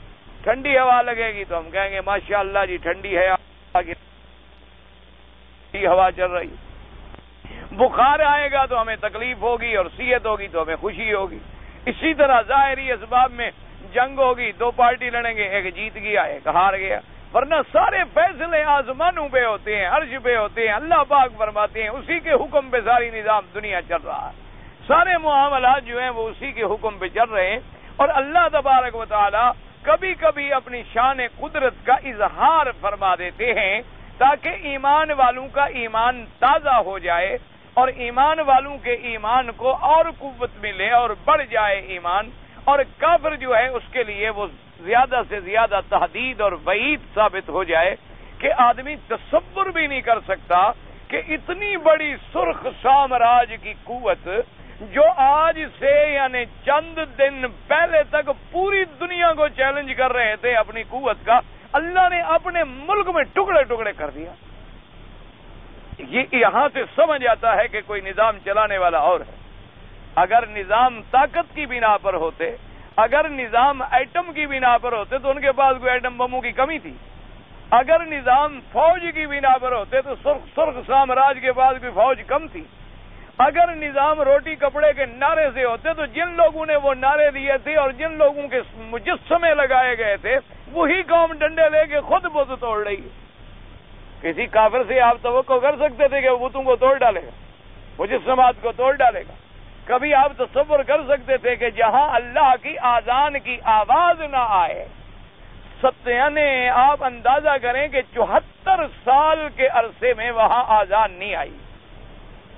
ٹھنڈی ہوا لگے گی تو ہم کہیں گے ماشاءاللہ جی ٹھنڈی ہے، ہوا چل رہی، بخار آئے گا تو ہمیں تکلیف ہوگی اور صحت ہوگی تو ہمیں خوشی ہوگی۔ اسی طرح ظاہری اسباب میں جنگ ہوگی، دو پارٹی لڑیں گے، ایک جیت گیا ایک ہار گیا، ورنہ سارے فیصلے آسمانوں پہ ہوتے ہیں، عرش پہ ہوتے ہیں، اللہ پاک فرماتے ہیں، اسی کے حکم پہ ساری نظام دنیا چل رہا ہے، سارے معاملات جو ہیں وہ اسی کے حکم پہ چل رہے ہیں۔ اور اللہ تبارک و تعالی کبھی کبھی اپنی شان قدرت کا اظہار فرما دیتے ہیں تاکہ ایمان والوں کا ایمان تازہ ہو جائے اور ایمان والوں کے ایمان کو اور قوت ملے اور بڑھ جائے ایمان، اور کافر جو ہے اس کے لیے وہ زیادہ سے زیادہ تحدید اور وعید ثابت ہو جائے کہ آدمی تصور بھی نہیں کر سکتا کہ اتنی بڑی سرخ سامراج کی قوت جو آج سے یعنی چند دن پہلے تک پوری دنیا کو چیلنج کر رہے تھے اپنی قوت کا، اللہ نے اپنے ملک میں ٹکڑے ٹکڑے کر دیا۔ یہ یہاں سے سمجھ آتا ہے کہ کوئی نظام چلانے والا اور ہے۔ اگر نظام طاقت کی بنا پر ہوتے، اگر نظام ایٹم کی بنا پر ہوتے تو ان کے پاس کوئی ایٹم بموں کی کمی تھی، اگر نظام فوج کی بنا پر ہوتے تو سرخ سامراج کے پاس کوئی فوج کم تھی، اگر نظام روٹی کپڑے کے نعرے سے ہوتے تو جن لوگوں نے وہ نعرے دیے تھے اور جن لوگوں کے مجسمے لگائے گئے تھے وہی قوم ڈنڈے لے کے خود بت توڑ رہی ہے۔ کسی کافر سے آپ توقع کر سکتے تھے کہ وہ بتوں کو توڑ ڈالے گا، مجسمات کو توڑ ڈالے گا؟ کبھی آپ تصور کر سکتے تھے کہ جہاں اللہ کی آذان کی آواز نہ آئے؟ یعنی آپ اندازہ کریں کہ 74 سال کے عرصے میں وہاں آذان نہیں آئی،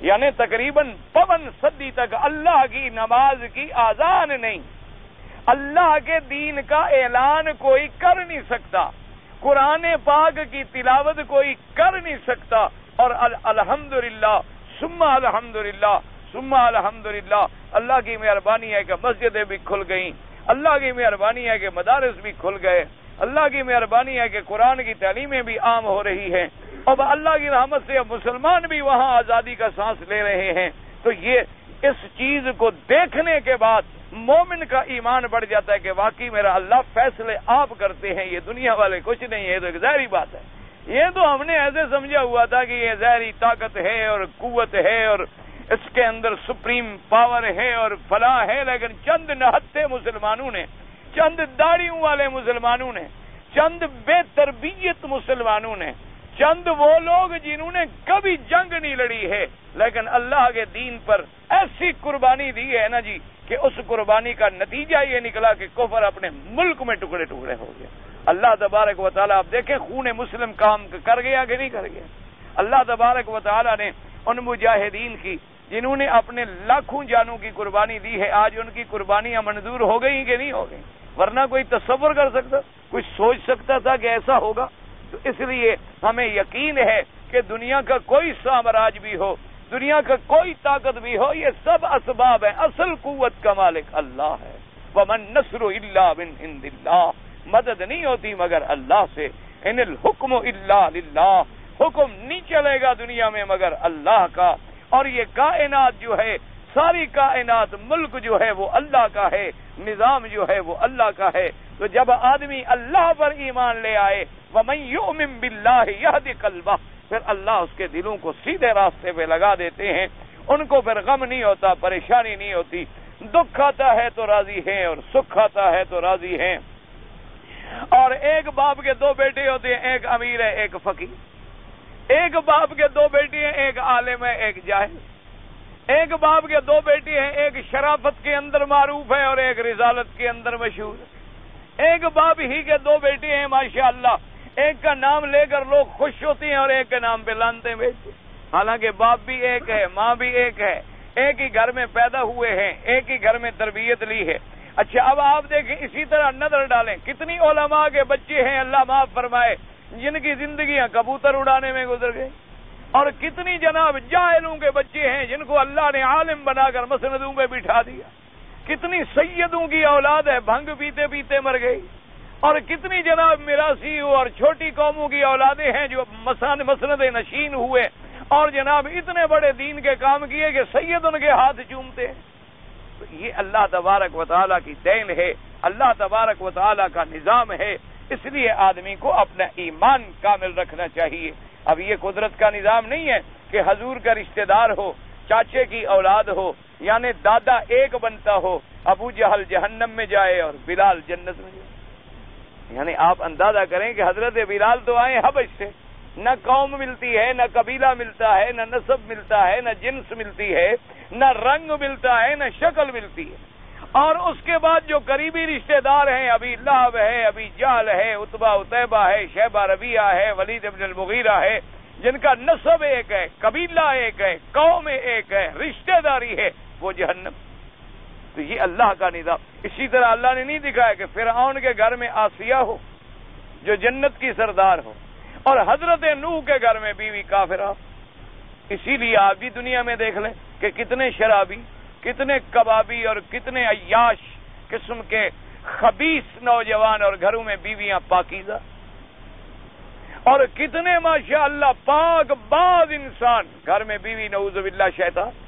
یعنی تقریباً 52 صدی تک اللہ کی نماز کی آذان نہیں، اللہ کے دین کا اعلان کوئی کر نہیں سکتا، قرآن پاک کی تلاوت کوئی کر نہیں سکتا، اور الحمدللہ ثم الحمدللہ ثم الحمدللہ، اللہ کی مہربانی ہے کہ مسجدیں بھی کھل گئیں، اللہ کی مہربانی ہے کہ مدارس بھی کھل گئے، اللہ کی مہربانی ہے کہ قرآن کی تعلیمیں بھی عام ہو رہی ہیں، اور اللہ کی رحمت سے اب مسلمان بھی وہاں آزادی کا سانس لے رہے ہیں۔ تو یہ اس چیز کو دیکھنے کے بعد مومن کا ایمان بڑھ جاتا ہے کہ واقعی میرا اللہ فیصلے آپ کرتے ہیں، یہ دنیا والے کچھ نہیں ہے۔ تو ایک ظاہری بات ہے، یہ تو ہم نے ایسے سمجھا ہوا تھا کہ یہ ظاہری طاقت ہے اور قوت ہے اور اس کے اندر سپریم پاور ہے اور فلاح ہے، لیکن چند نہتے مسلمانوں نے، چند داڑھیوں والے مسلمانوں نے، چند بے تربیت مسلمانوں نے، چند وہ لوگ جنہوں نے کبھی جنگ نہیں لڑی ہے لیکن اللہ کے دین پر ایسی قربانی دی ہے نا جی کہ اس قربانی کا نتیجہ یہ نکلا کہ کفر اپنے ملک میں ٹکڑے ٹکڑے ہو گئے۔ اللہ تبارک و تعالیٰ آپ دیکھیں خون مسلم کام کر گیا کہ نہیں کر گیا؟ اللہ تبارک و تعالیٰ نے ان مجاہدین کی جنہوں نے اپنے لاکھوں جانوں کی قربانی دی ہے، آج ان کی قربانیاں منظور ہو گئی کہ نہیں ہو گئی؟ ورنہ کوئی تصور کر سکتا، کوئی سوچ سکتا تھا کہ ایسا ہوگا؟ تو اس لیے ہمیں یقین ہے کہ دنیا کا کوئی سامراج بھی ہو، دنیا کا کوئی طاقت بھی ہو، یہ سب اسباب ہیں، اصل قوت کا مالک اللہ ہے۔ وَمَن نَّصْرُ إِلَّا مِنْ عِندِ اللَّهِ، مدد نہیں ہوتی مگر اللہ سے۔ ان الحکم الا للہ، حکم نہیں چلے گا دنیا میں مگر اللہ کا۔ اور یہ کائنات جو ہے، ساری کائنات، ملک جو ہے وہ اللہ کا ہے، نظام جو ہے وہ اللہ کا ہے۔ تو جب آدمی اللہ پر ایمان لے آئے، وَمَن يُؤْمِن بِاللَّهِ يَهْدِ قَلْبَهُ، پھر اللہ اس کے دلوں کو سیدھے راستے پہ لگا دیتے ہیں، ان کو پھر غم نہیں ہوتا، پریشانی نہیں ہوتی، دکھ آتا ہے تو راضی ہیں اور سکھ آتا ہے تو راضی ہیں۔ اور ایک باپ کے دو بیٹے ہوتے ہیں، ایک امیر ہے ایک فقیر، ایک باپ کے دو بیٹے ہیں، ایک عالم ہے ایک جاہل، ایک باپ کے دو بیٹے ہیں، ایک شرافت کے اندر معروف ہے اور ایک رسالت کے اندر مشہور ہے۔ ایک باپ ہی کے دو بیٹے ہیں ماشاءاللہ، ایک کا نام لے کر لوگ خوش ہوتے ہیں اور ایک کے نام پہ لانتے بیچتے، حالانکہ باپ بھی ایک ہے، ماں بھی ایک ہے، ایک ہی گھر میں پیدا ہوئے ہیں، ایک ہی گھر میں تربیت لی ہے۔ اچھا اب آپ دیکھیں، اسی طرح نظر ڈالیں، کتنی علماء کے بچے ہیں اللہ معاف فرمائے جن کی زندگیاں کبوتر اڑانے میں گزر گئی، اور کتنی جناب جاہلوں کے بچے ہیں جن کو اللہ نے عالم بنا کر مسندوں پہ بٹھا دیا، کتنی سیدوں کی اولاد ہے بھنگ پیتے پیتے مر گئی، اور کتنی جناب میراثی اور چھوٹی قوموں کی اولادیں ہیں جو مسند نشین ہوئے اور جناب اتنے بڑے دین کے کام کیے کہ سید ان کے ہاتھ چومتے ہیں۔ تو یہ اللہ تبارک و تعالیٰ کی دین ہے، اللہ تبارک و تعالیٰ کا نظام ہے، اس لیے آدمی کو اپنا ایمان کامل رکھنا چاہیے۔ اب یہ قدرت کا نظام نہیں ہے کہ حضور کا رشتہ دار ہو، چاچے کی اولاد ہو، یعنی دادا ایک بنتا ہو، ابو جہل جہنم میں جائے اور بلال جنت میں جائے۔ یعنی آپ اندازہ کریں کہ حضرت بلال تو آئے حبش سے، نہ قوم ملتی ہے، نہ قبیلہ ملتا ہے، نہ نسب ملتا ہے، نہ جنس ملتی ہے، نہ رنگ ملتا ہے، نہ شکل ملتی ہے، اور اس کے بعد جو قریبی رشتہ دار ہیں، ابھی لہب ہے، ابھی جہل ہے، عتبہ عتیبہ ہے، شیبہ ربیعہ ہے، ولید بن المغیرہ ہے، جن کا نسب ایک ہے، قبیلہ ایک ہے، قوم ایک ہے، رشتہ داری ہے، وہ جہنم۔ تو یہ اللہ کا نظام۔ اسی طرح اللہ نے نہیں دکھایا کہ فرعون کے گھر میں آسیہ ہو جو جنت کی سردار ہو، اور حضرت نوح کے گھر میں بیوی کافرہ۔ اسی لیے آپ بھی دنیا میں دیکھ لیں کہ کتنے شرابی، کتنے کبابی اور کتنے عیاش قسم کے خبیث نوجوان اور گھروں میں بیویاں پاکیزہ، اور کتنے ماشاءاللہ پاک باز انسان گھر میں بیوی نعوذ باللہ شیطان۔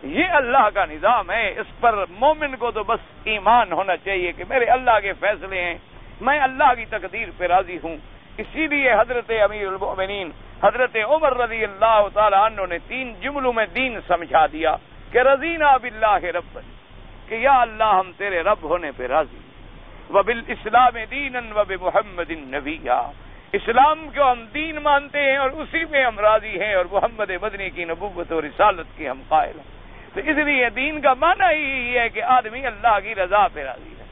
یہ اللہ کا نظام ہے، اس پر مومن کو تو بس ایمان ہونا چاہیے کہ میرے اللہ کے فیصلے ہیں، میں اللہ کی تقدیر پہ راضی ہوں۔ اسی لیے حضرت امیر المؤمنین حضرت عمر رضی اللہ تعالی عنہ نے 3 جملوں میں دین سمجھا دیا کہ رضینا باللہ رب، کہ یا اللہ ہم تیرے رب ہونے پہ راضی، وبالاسلام دینا وبمحمد نبیا، اسلام کو ہم دین مانتے ہیں اور اسی پہ ہم راضی ہیں، اور محمد مدنی کی نبوت اور رسالت کے ہم قائل ہیں۔ تو اس لیے دین کا معنی ہی ہے کہ آدمی اللہ کی رضا پہ راضی ہے،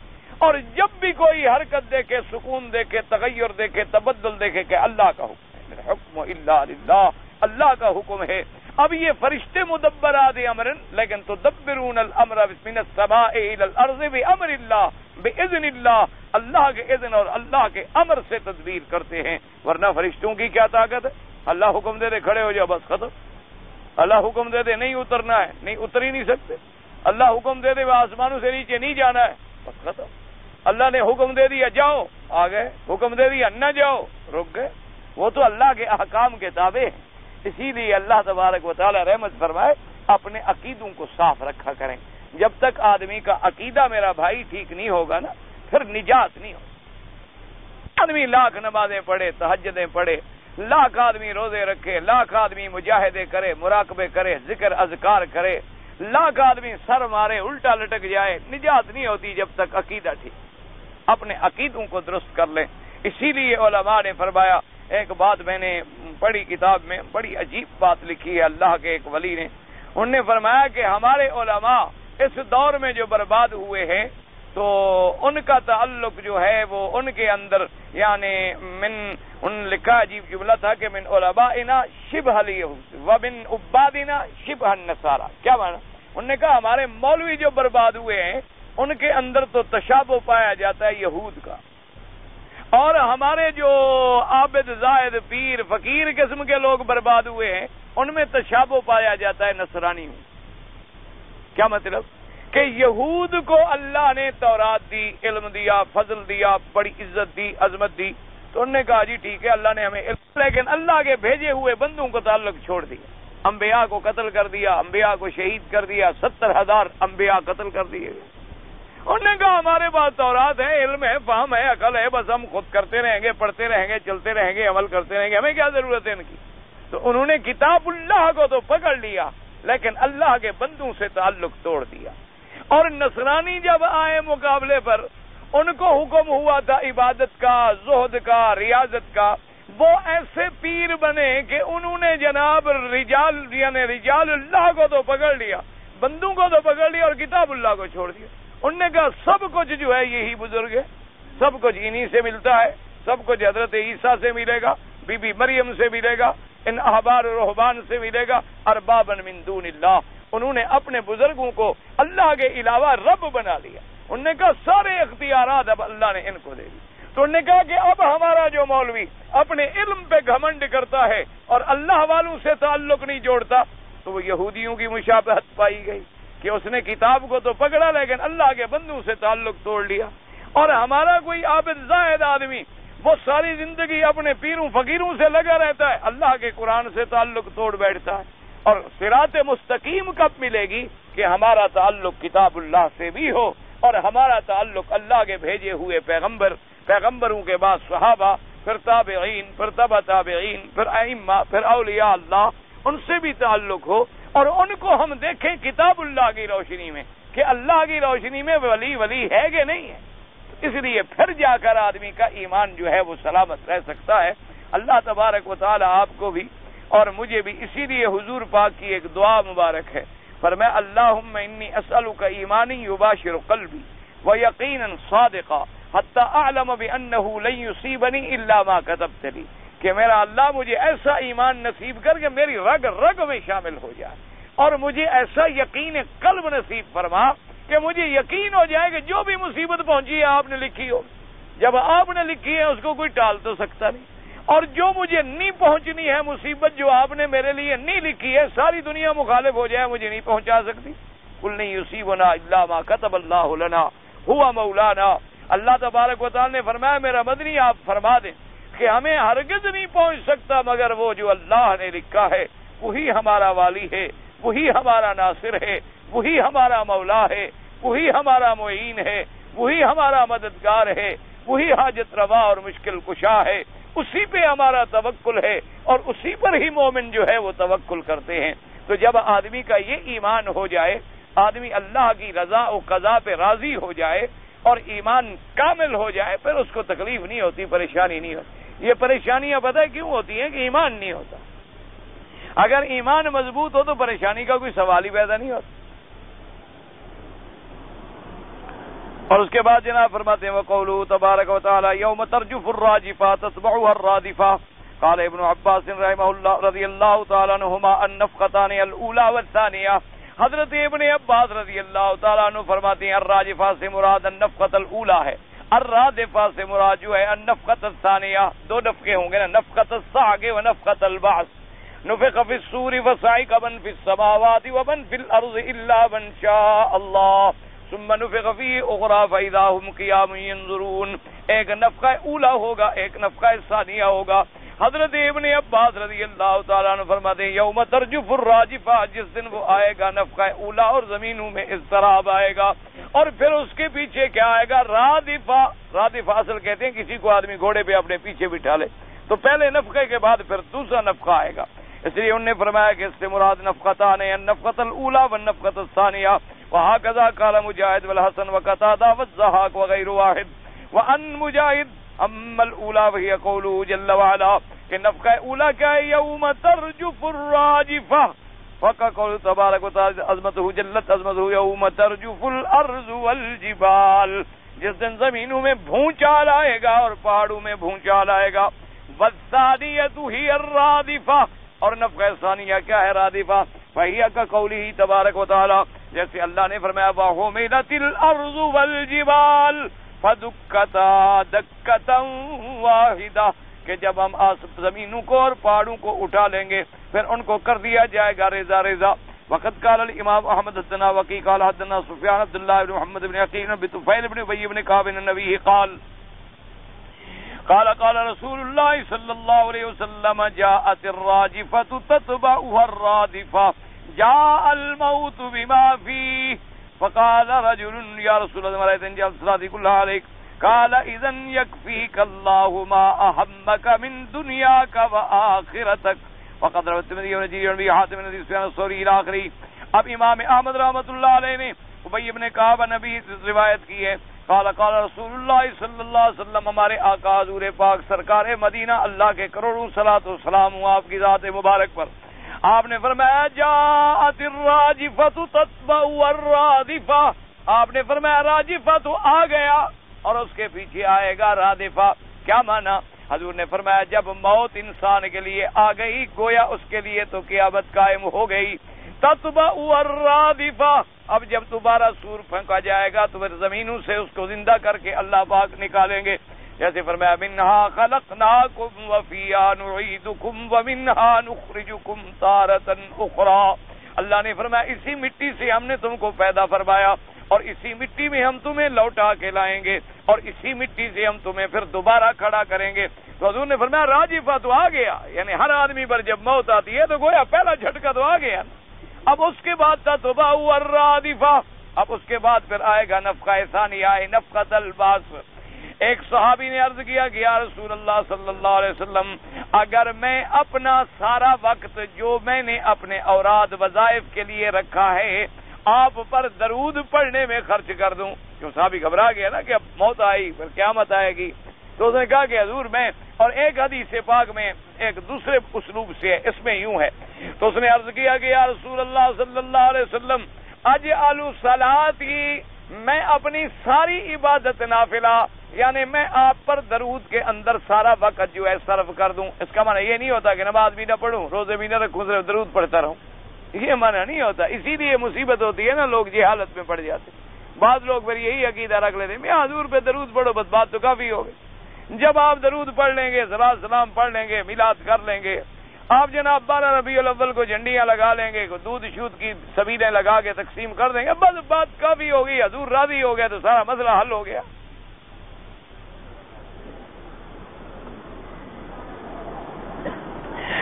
اور جب بھی کوئی حرکت دیکھے، سکون دیکھے، تغیر دیکھے، تبدل دیکھے کہ اللہ کا حکم ہے، حکم الا للہ، اللہ کا حکم ہے۔ اب یہ فرشتے مدبرات امر، لیکن تدبرون الامر من السماء الى الارض بامر اللہ، باذن اللہ، اللہ کے اذن اور اللہ کے امر سے تدبیر کرتے ہیں، ورنہ فرشتوں کی کیا طاقت ہے؟ اللہ حکم دے دے کھڑے ہو جاؤ، بس ختم. اللہ حکم دے دے نہیں اترنا ہے، نہیں اتر ہی نہیں سکتے. اللہ حکم دے دے وہ آسمانوں سے نیچے نہیں جانا ہے، بس ختم. اللہ نے حکم دے دیا جاؤ، آ گئے. حکم دے دیا نہ جاؤ، رک گئے. وہ تو اللہ کے احکام کے تابع ہیں. اسی لیے اللہ تبارک و تعالی رحمت فرمائے اپنے عقیدوں کو صاف رکھا کریں. جب تک آدمی کا عقیدہ میرا بھائی ٹھیک نہیں ہوگا نا، پھر نجات نہیں ہوگی. آدمی لاکھ نمازیں پڑھے، تہجدیں پڑھے، لاکھ آدمی روزے رکھے، لاکھ آدمی مجاہدے کرے، مراقبے کرے، ذکر اذکار کرے، لاکھ آدمی سر مارے، الٹا لٹک جائے، نجات نہیں ہوتی جب تک عقیدہ ٹھیک. اپنے عقیدوں کو درست کر لیں. اسی لیے علماء نے فرمایا، ایک بات میں نے پڑھی کتاب میں، بڑی عجیب بات لکھی ہے اللہ کے ایک ولی نے. انہوں نے فرمایا کہ ہمارے علماء اس دور میں جو برباد ہوئے ہیں تو ان کا تعلق جو ہے وہ ان کے اندر یعنی ان لکھا عجیب جملہ تھا کہ من علمائنا شبہ الیہود ومن عبادنا شبہ النصارى. کیا معنی؟ انہوں نے کہا ہمارے مولوی جو برباد ہوئے ہیں ان کے اندر تو تشابہ پایا جاتا ہے یہود کا، اور ہمارے جو عابد زاہد پیر فقیر قسم کے لوگ برباد ہوئے ہیں ان میں تشابہ پایا جاتا ہے نصرانیوں. کیا مطلب؟ کہ یہود کو اللہ نے تورات دی، علم دیا، فضل دیا، بڑی عزت دی، عظمت دی، تو انہوں نے کہا جی ٹھیک ہے اللہ نے ہمیں علم، لیکن اللہ کے بھیجے ہوئے بندوں کو تعلق چھوڑ دیا. انبیاء کو قتل کر دیا، انبیاء کو شہید کر دیا، 70,000 انبیاء قتل کر دیے. انہوں نے کہا ہمارے پاس تورات ہے، علم ہے، فہم ہے، عقل ہے، بس ہم خود کرتے رہیں گے، پڑھتے رہیں گے، چلتے رہیں گے، عمل کرتے رہیں گے، ہمیں کیا ضرورت ہے ان کی. تو انہوں نے کتاب اللہ کو تو پکڑ لیا لیکن اللہ کے بندوں سے تعلق توڑ دیا. اور نصرانی جب آئے مقابلے پر ان کو حکم ہوا تھا عبادت کا، زہد کا، ریاضت کا، وہ ایسے پیر بنے کہ انہوں نے جناب رجال یعنی رجال اللہ کو تو پکڑ لیا، بندوں کو تو پکڑ لیا اور کتاب اللہ کو چھوڑ دیا. انہوں نے کہا سب کچھ جو ہے یہی بزرگ ہے، سب کچھ انہی سے ملتا ہے، سب کچھ حضرت عیسیٰ سے ملے گا، بی بی مریم سے ملے گا، ان احبار و رہبان سے ملے گا، اربابا من دون اللہ. انہوں نے اپنے بزرگوں کو اللہ کے علاوہ رب بنا لیا. انہوں نے کہا سارے اختیارات اب اللہ نے ان کو دے دی. تو انہوں نے کہا کہ اب ہمارا جو مولوی اپنے علم پہ گھمنڈ کرتا ہے اور اللہ والوں سے تعلق نہیں جوڑتا تو وہ یہودیوں کی مشابہت پائی گئی کہ اس نے کتاب کو تو پکڑا لیکن اللہ کے بندوں سے تعلق توڑ لیا. اور ہمارا کوئی عابد زاہد آدمی وہ ساری زندگی اپنے پیروں فقیروں سے لگا رہتا ہے، اللہ کے قرآن سے تعلق توڑ بیٹھتا ہے. اور صراط مستقیم کب ملے گی کہ ہمارا تعلق کتاب اللہ سے بھی ہو اور ہمارا تعلق اللہ کے بھیجے ہوئے پیغمبروں کے بعد صحابہ، پھر تابعین، پھر تبع تابعین، پھر ائمہ، پھر اولیاء اللہ، ان سے بھی تعلق ہو اور ان کو ہم دیکھیں کتاب اللہ کی روشنی میں کہ اللہ کی روشنی میں ولی ہے کہ نہیں ہے. اس لیے پھر جا کر آدمی کا ایمان جو ہے وہ سلامت رہ سکتا ہے. اللہ تبارک و تعالی آپ کو بھی اور مجھے بھی اسی لیے حضور پاک کی ایک دعا مبارک ہے، فرمایا اللہم انی اسألک ایمانی یباشر قلبی ویقینا صادقا حتی اعلم بانہ لن یصیبنی الا ما کتبت لی، کہ میرا اللہ مجھے ایسا ایمان نصیب کر کے میری رگ رگ میں شامل ہو جائے اور مجھے ایسا یقین قلب نصیب فرما کہ مجھے یقین ہو جائے کہ جو بھی مصیبت پہنچی ہے آپ نے لکھی ہو. جب آپ نے لکھی ہے اس کو کوئی ٹال تو سکتا نہیں، اور جو مجھے نہیں پہنچنی ہے مصیبت جو آپ نے میرے لیے نہیں لکھی ہے ساری دنیا مخالف ہو جائے مجھے نہیں پہنچا سکتی. قل نہیں یصیبنا الا ما کتب اللہ لنا هو مولانا. اللہ تبارک و تعالی نے فرمایا میرا مدنی آپ فرما دیں کہ ہمیں ہرگز نہیں پہنچ سکتا مگر وہ جو اللہ نے لکھا ہے، وہی ہمارا والی ہے، وہی ہمارا ناصر ہے، وہی ہمارا مولا ہے، وہی ہمارا معین ہے، وہی ہمارا مددگار ہے، وہی حاجت روا اور مشکل کشا ہے. اسی پہ ہمارا توکل ہے اور اسی پر ہی مومن جو ہے وہ توکل کرتے ہیں. تو جب آدمی کا یہ ایمان ہو جائے، آدمی اللہ کی رضا و قضا پہ راضی ہو جائے اور ایمان کامل ہو جائے، پھر اس کو تکلیف نہیں ہوتی، پریشانی نہیں ہوتی. یہ پریشانیاں پتہ ہے کیوں ہوتی ہیں کہ ایمان نہیں ہوتا. اگر ایمان مضبوط ہو تو پریشانی کا کوئی سوال ہی پیدا نہیں ہوتا. اور اس کے بعد جناب فرماتے ہیں وقولہ تبارک و تعالی یوم ترجف الراجفہ تتبعها الرادفہ. قال ابن عباس رحمہ اللہ رضی اللہ تعالی عنہما النفقتان الاولى والثانیہ. حضرت ابن عباس رضی اللہ تعالیٰ عنہ فرماتے ہیں الراجفہ سے مراد النفقۃ الاولی ہے. الرادفہ سے مراد جو ہے النفخۃ الثانیہ، دو نفخے ہوں گے نا، نفخۃ الصعق و نفخۃ البعث. نفخ فی الصور فصعق من فی السماوات ومن فی الارض الا من شاء اللہ ثم نفخ فیہ اخری فاذا هم قیام ینظرون. ایک نفخہ اولا ہوگا، ایک نفخہ ثانیہ ہوگا. حضرت ابن عباس رضی اللہ تعالیٰ عنہ فرماتے ہیں یوم ترجف الراجفہ، جس دن وہ آئے گا نفخہ اولا اور زمینوں میں اضطراب آئے گا، اور پھر اس کے پیچھے کیا آئے گا؟ رادفہ. رادفہ اصل کہتے ہیں کسی کو آدمی گھوڑے پہ اپنے پیچھے بٹھا لے، تو پہلے نفخے کے بعد پھر دوسرا نفخہ آئے گا. اس لیے انہوں نے فرمایا کہ اس سے مراد نفختان ہیں، النفخۃ الاولی والنفخۃ الثانیہ. وہکذا قال مجاہد والحسن وقتادہ والضحاک وغیر واحد. وان مجاہد اما الاولی وہی قولہ جل وعلا کہ نفخہ اولا کیا ہے؟ یوم ترجف الراجفہ. فقہ قول تبارک و تعالی عظمتہ جلت عظمتہ یوم ترجف الارض والجبال، جس دن زمینوں میں بھونچال آئے گا اور پہاڑوں میں بھونچال آئے گا. والثانیۃ ہی الرادفہ، اور نفخہ ثانیہ کیا ہے؟ رادفہ. فہی کقولہ تبارک و تعالی، جیسے اللہ نے فرمایا وحملت الارض والجبال فدکتا دکتا واحدہ، کہ جب ہم زمینوں کو اور پہاڑوں کو اٹھا لیں گے پھر ان کو کر دیا جائے گا ریزہ ریزہ. وقت قال الامام احمد حدثنا وکی قال حدثنا سفیان عبد اللہ بن محمد بن عقیل بطفیل بن ابی بن کعب النبی قال قال رسول اللہ صلی اللہ علیہ وسلم جاءت الراجفۃ تتبعها الرادفہ جاء الموت بما فيه فقال رجل یا رسول اللہ مرایت انجا صلاتی کلها علیک قال اذن یکفیک اللہ ما اہمک من دنیاک و آخرتک. وقد روى الترمذی ونجی بن حاتم بن سفیان الثوری الی آخری. اب امام احمد رحمۃ اللہ علیہ نے ابی بن کعب نبی روایت کی ہے قال رسول اللہ صلی اللہ علیہ وسلم، ہمارے آقا حضور پاک سرکار مدینہ اللہ کے کروڑوں صلاۃ و سلام ہوں آپ کی ذات مبارک پر، آپ نے فرمایا جاءت الراجفۃ تتبع الرادفہ. آپ نے فرمایا راجفہ تو آ گیا اور اس کے پیچھے آئے گا رادفہ. کیا معنی؟ حضور نے فرمایا جب موت انسان کے لیے آ گئی گویا اس کے لیے تو قیامت قائم ہو گئی. تتبع الرادفہ، اب جب دوبارہ سور پھینکا جائے گا تو پھر زمینوں سے اس کو زندہ کر کے اللہ پاک نکالیں گے. جیسے فرمایا منہا خلقناکم وفیہا نعیدکم ومنہا نخرجکم تارۃ اخری. اللہ نے فرمایا اسی مٹی سے ہم نے تم کو پیدا فرمایا اور اسی مٹی میں ہم تمہیں لوٹا کے لائیں گے اور اسی مٹی سے ہم تمہیں پھر دوبارہ کھڑا کریں گے. تو حضور نے فرمایا راجفہ تو آ گیا، یعنی ہر آدمی پر جب موت آتی ہے تو گویا پہلا جھٹکا تو آ گیا. اب اس کے بعد تتبع الرادفہ، اب اس کے بعد پھر آئے گا نفخہ ثانیہ نفخۃ البعث. ایک صحابی نے عرض کیا کہ یا رسول اللہ صلی اللہ علیہ وسلم، اگر میں اپنا سارا وقت جو میں نے اپنے اوراد وظائف کے لیے رکھا ہے آپ پر درود پڑھنے میں خرچ کر دوں. کیوں صحابی گھبرا گیا نا کہ اب موت آئی پھر قیامت آئے گی. تو اس نے کہا کہ حضور میں، اور ایک حدیث پاک میں ایک دوسرے اسلوب سے ہے، اس میں یوں ہے. تو اس نے عرض کیا کہ یا رسول اللہ صلی اللہ علیہ وسلم اجعل صلاتی، میں اپنی ساری عبادت نافلہ یعنی میں آپ پر درود کے اندر سارا وقت جو ہے صرف کر دوں. اس کا معنی یہ نہیں ہوتا کہ نماز بھی نہ پڑھوں روزے بھی نہ رکھوں صرف درود پڑھتا رہوں، یہ معنی نہیں ہوتا. اسی لیے مصیبت ہوتی ہے نا، لوگ یہ حالت میں پڑ جاتے. بعض لوگ پھر یہی عقیدہ رکھ لیتے ہیں حضور پہ درود پڑھو بس بات تو کافی ہو گئی. جب آپ درود پڑھ لیں گے، صلاۃ سلام پڑھ لیں گے، میلاد کر لیں گے، آپ جناب 12 ربیع الاول کو جھنڈیاں لگا لیں گے، دودھ شود کی سبیلیں لگا کے تقسیم کر دیں گے، بس بات کافی ہوگی، حضور راضی ہو گیا تو سارا مسئلہ حل ہو گیا.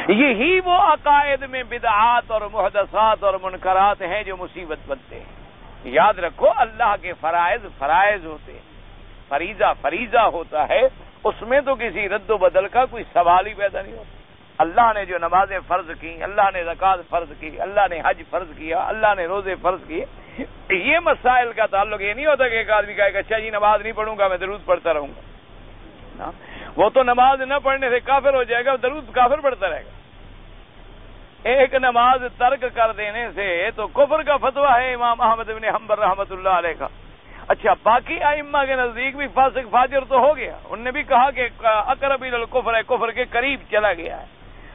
یہی وہ عقائد میں بدعات اور محدثات اور منکرات ہیں جو مصیبت بنتے ہیں. یاد رکھو اللہ کے فرائض فرائض ہوتے ہیں، فریضہ ہوتا ہے، اس میں تو کسی رد و بدل کا کوئی سوال ہی پیدا نہیں ہوتا. اللہ نے جو نمازیں فرض کی، اللہ نے زکوٰۃ فرض کی، اللہ نے حج فرض کیا، اللہ نے روزے فرض کیے، یہ مسائل کا تعلق یہ نہیں ہوتا کہ ایک آدمی کہے کہ اچھا جی نماز نہیں پڑھوں گا میں درود پڑھتا رہوں گا. وہ تو نماز نہ پڑھنے سے کافر ہو جائے گا، درود کافر پڑھتا رہے گا. ایک نماز ترک کر دینے سے تو کفر کا فتویٰ ہے امام احمد بن حنبل رحمۃ اللہ علیہ کا. اچھا باقی ائمہ کے نزدیک بھی فاسق فاجر تو ہو گیا، انہوں نے بھی کہا کہ اقرب الی الکفر ہے، کفر کے قریب چلا گیا ہے.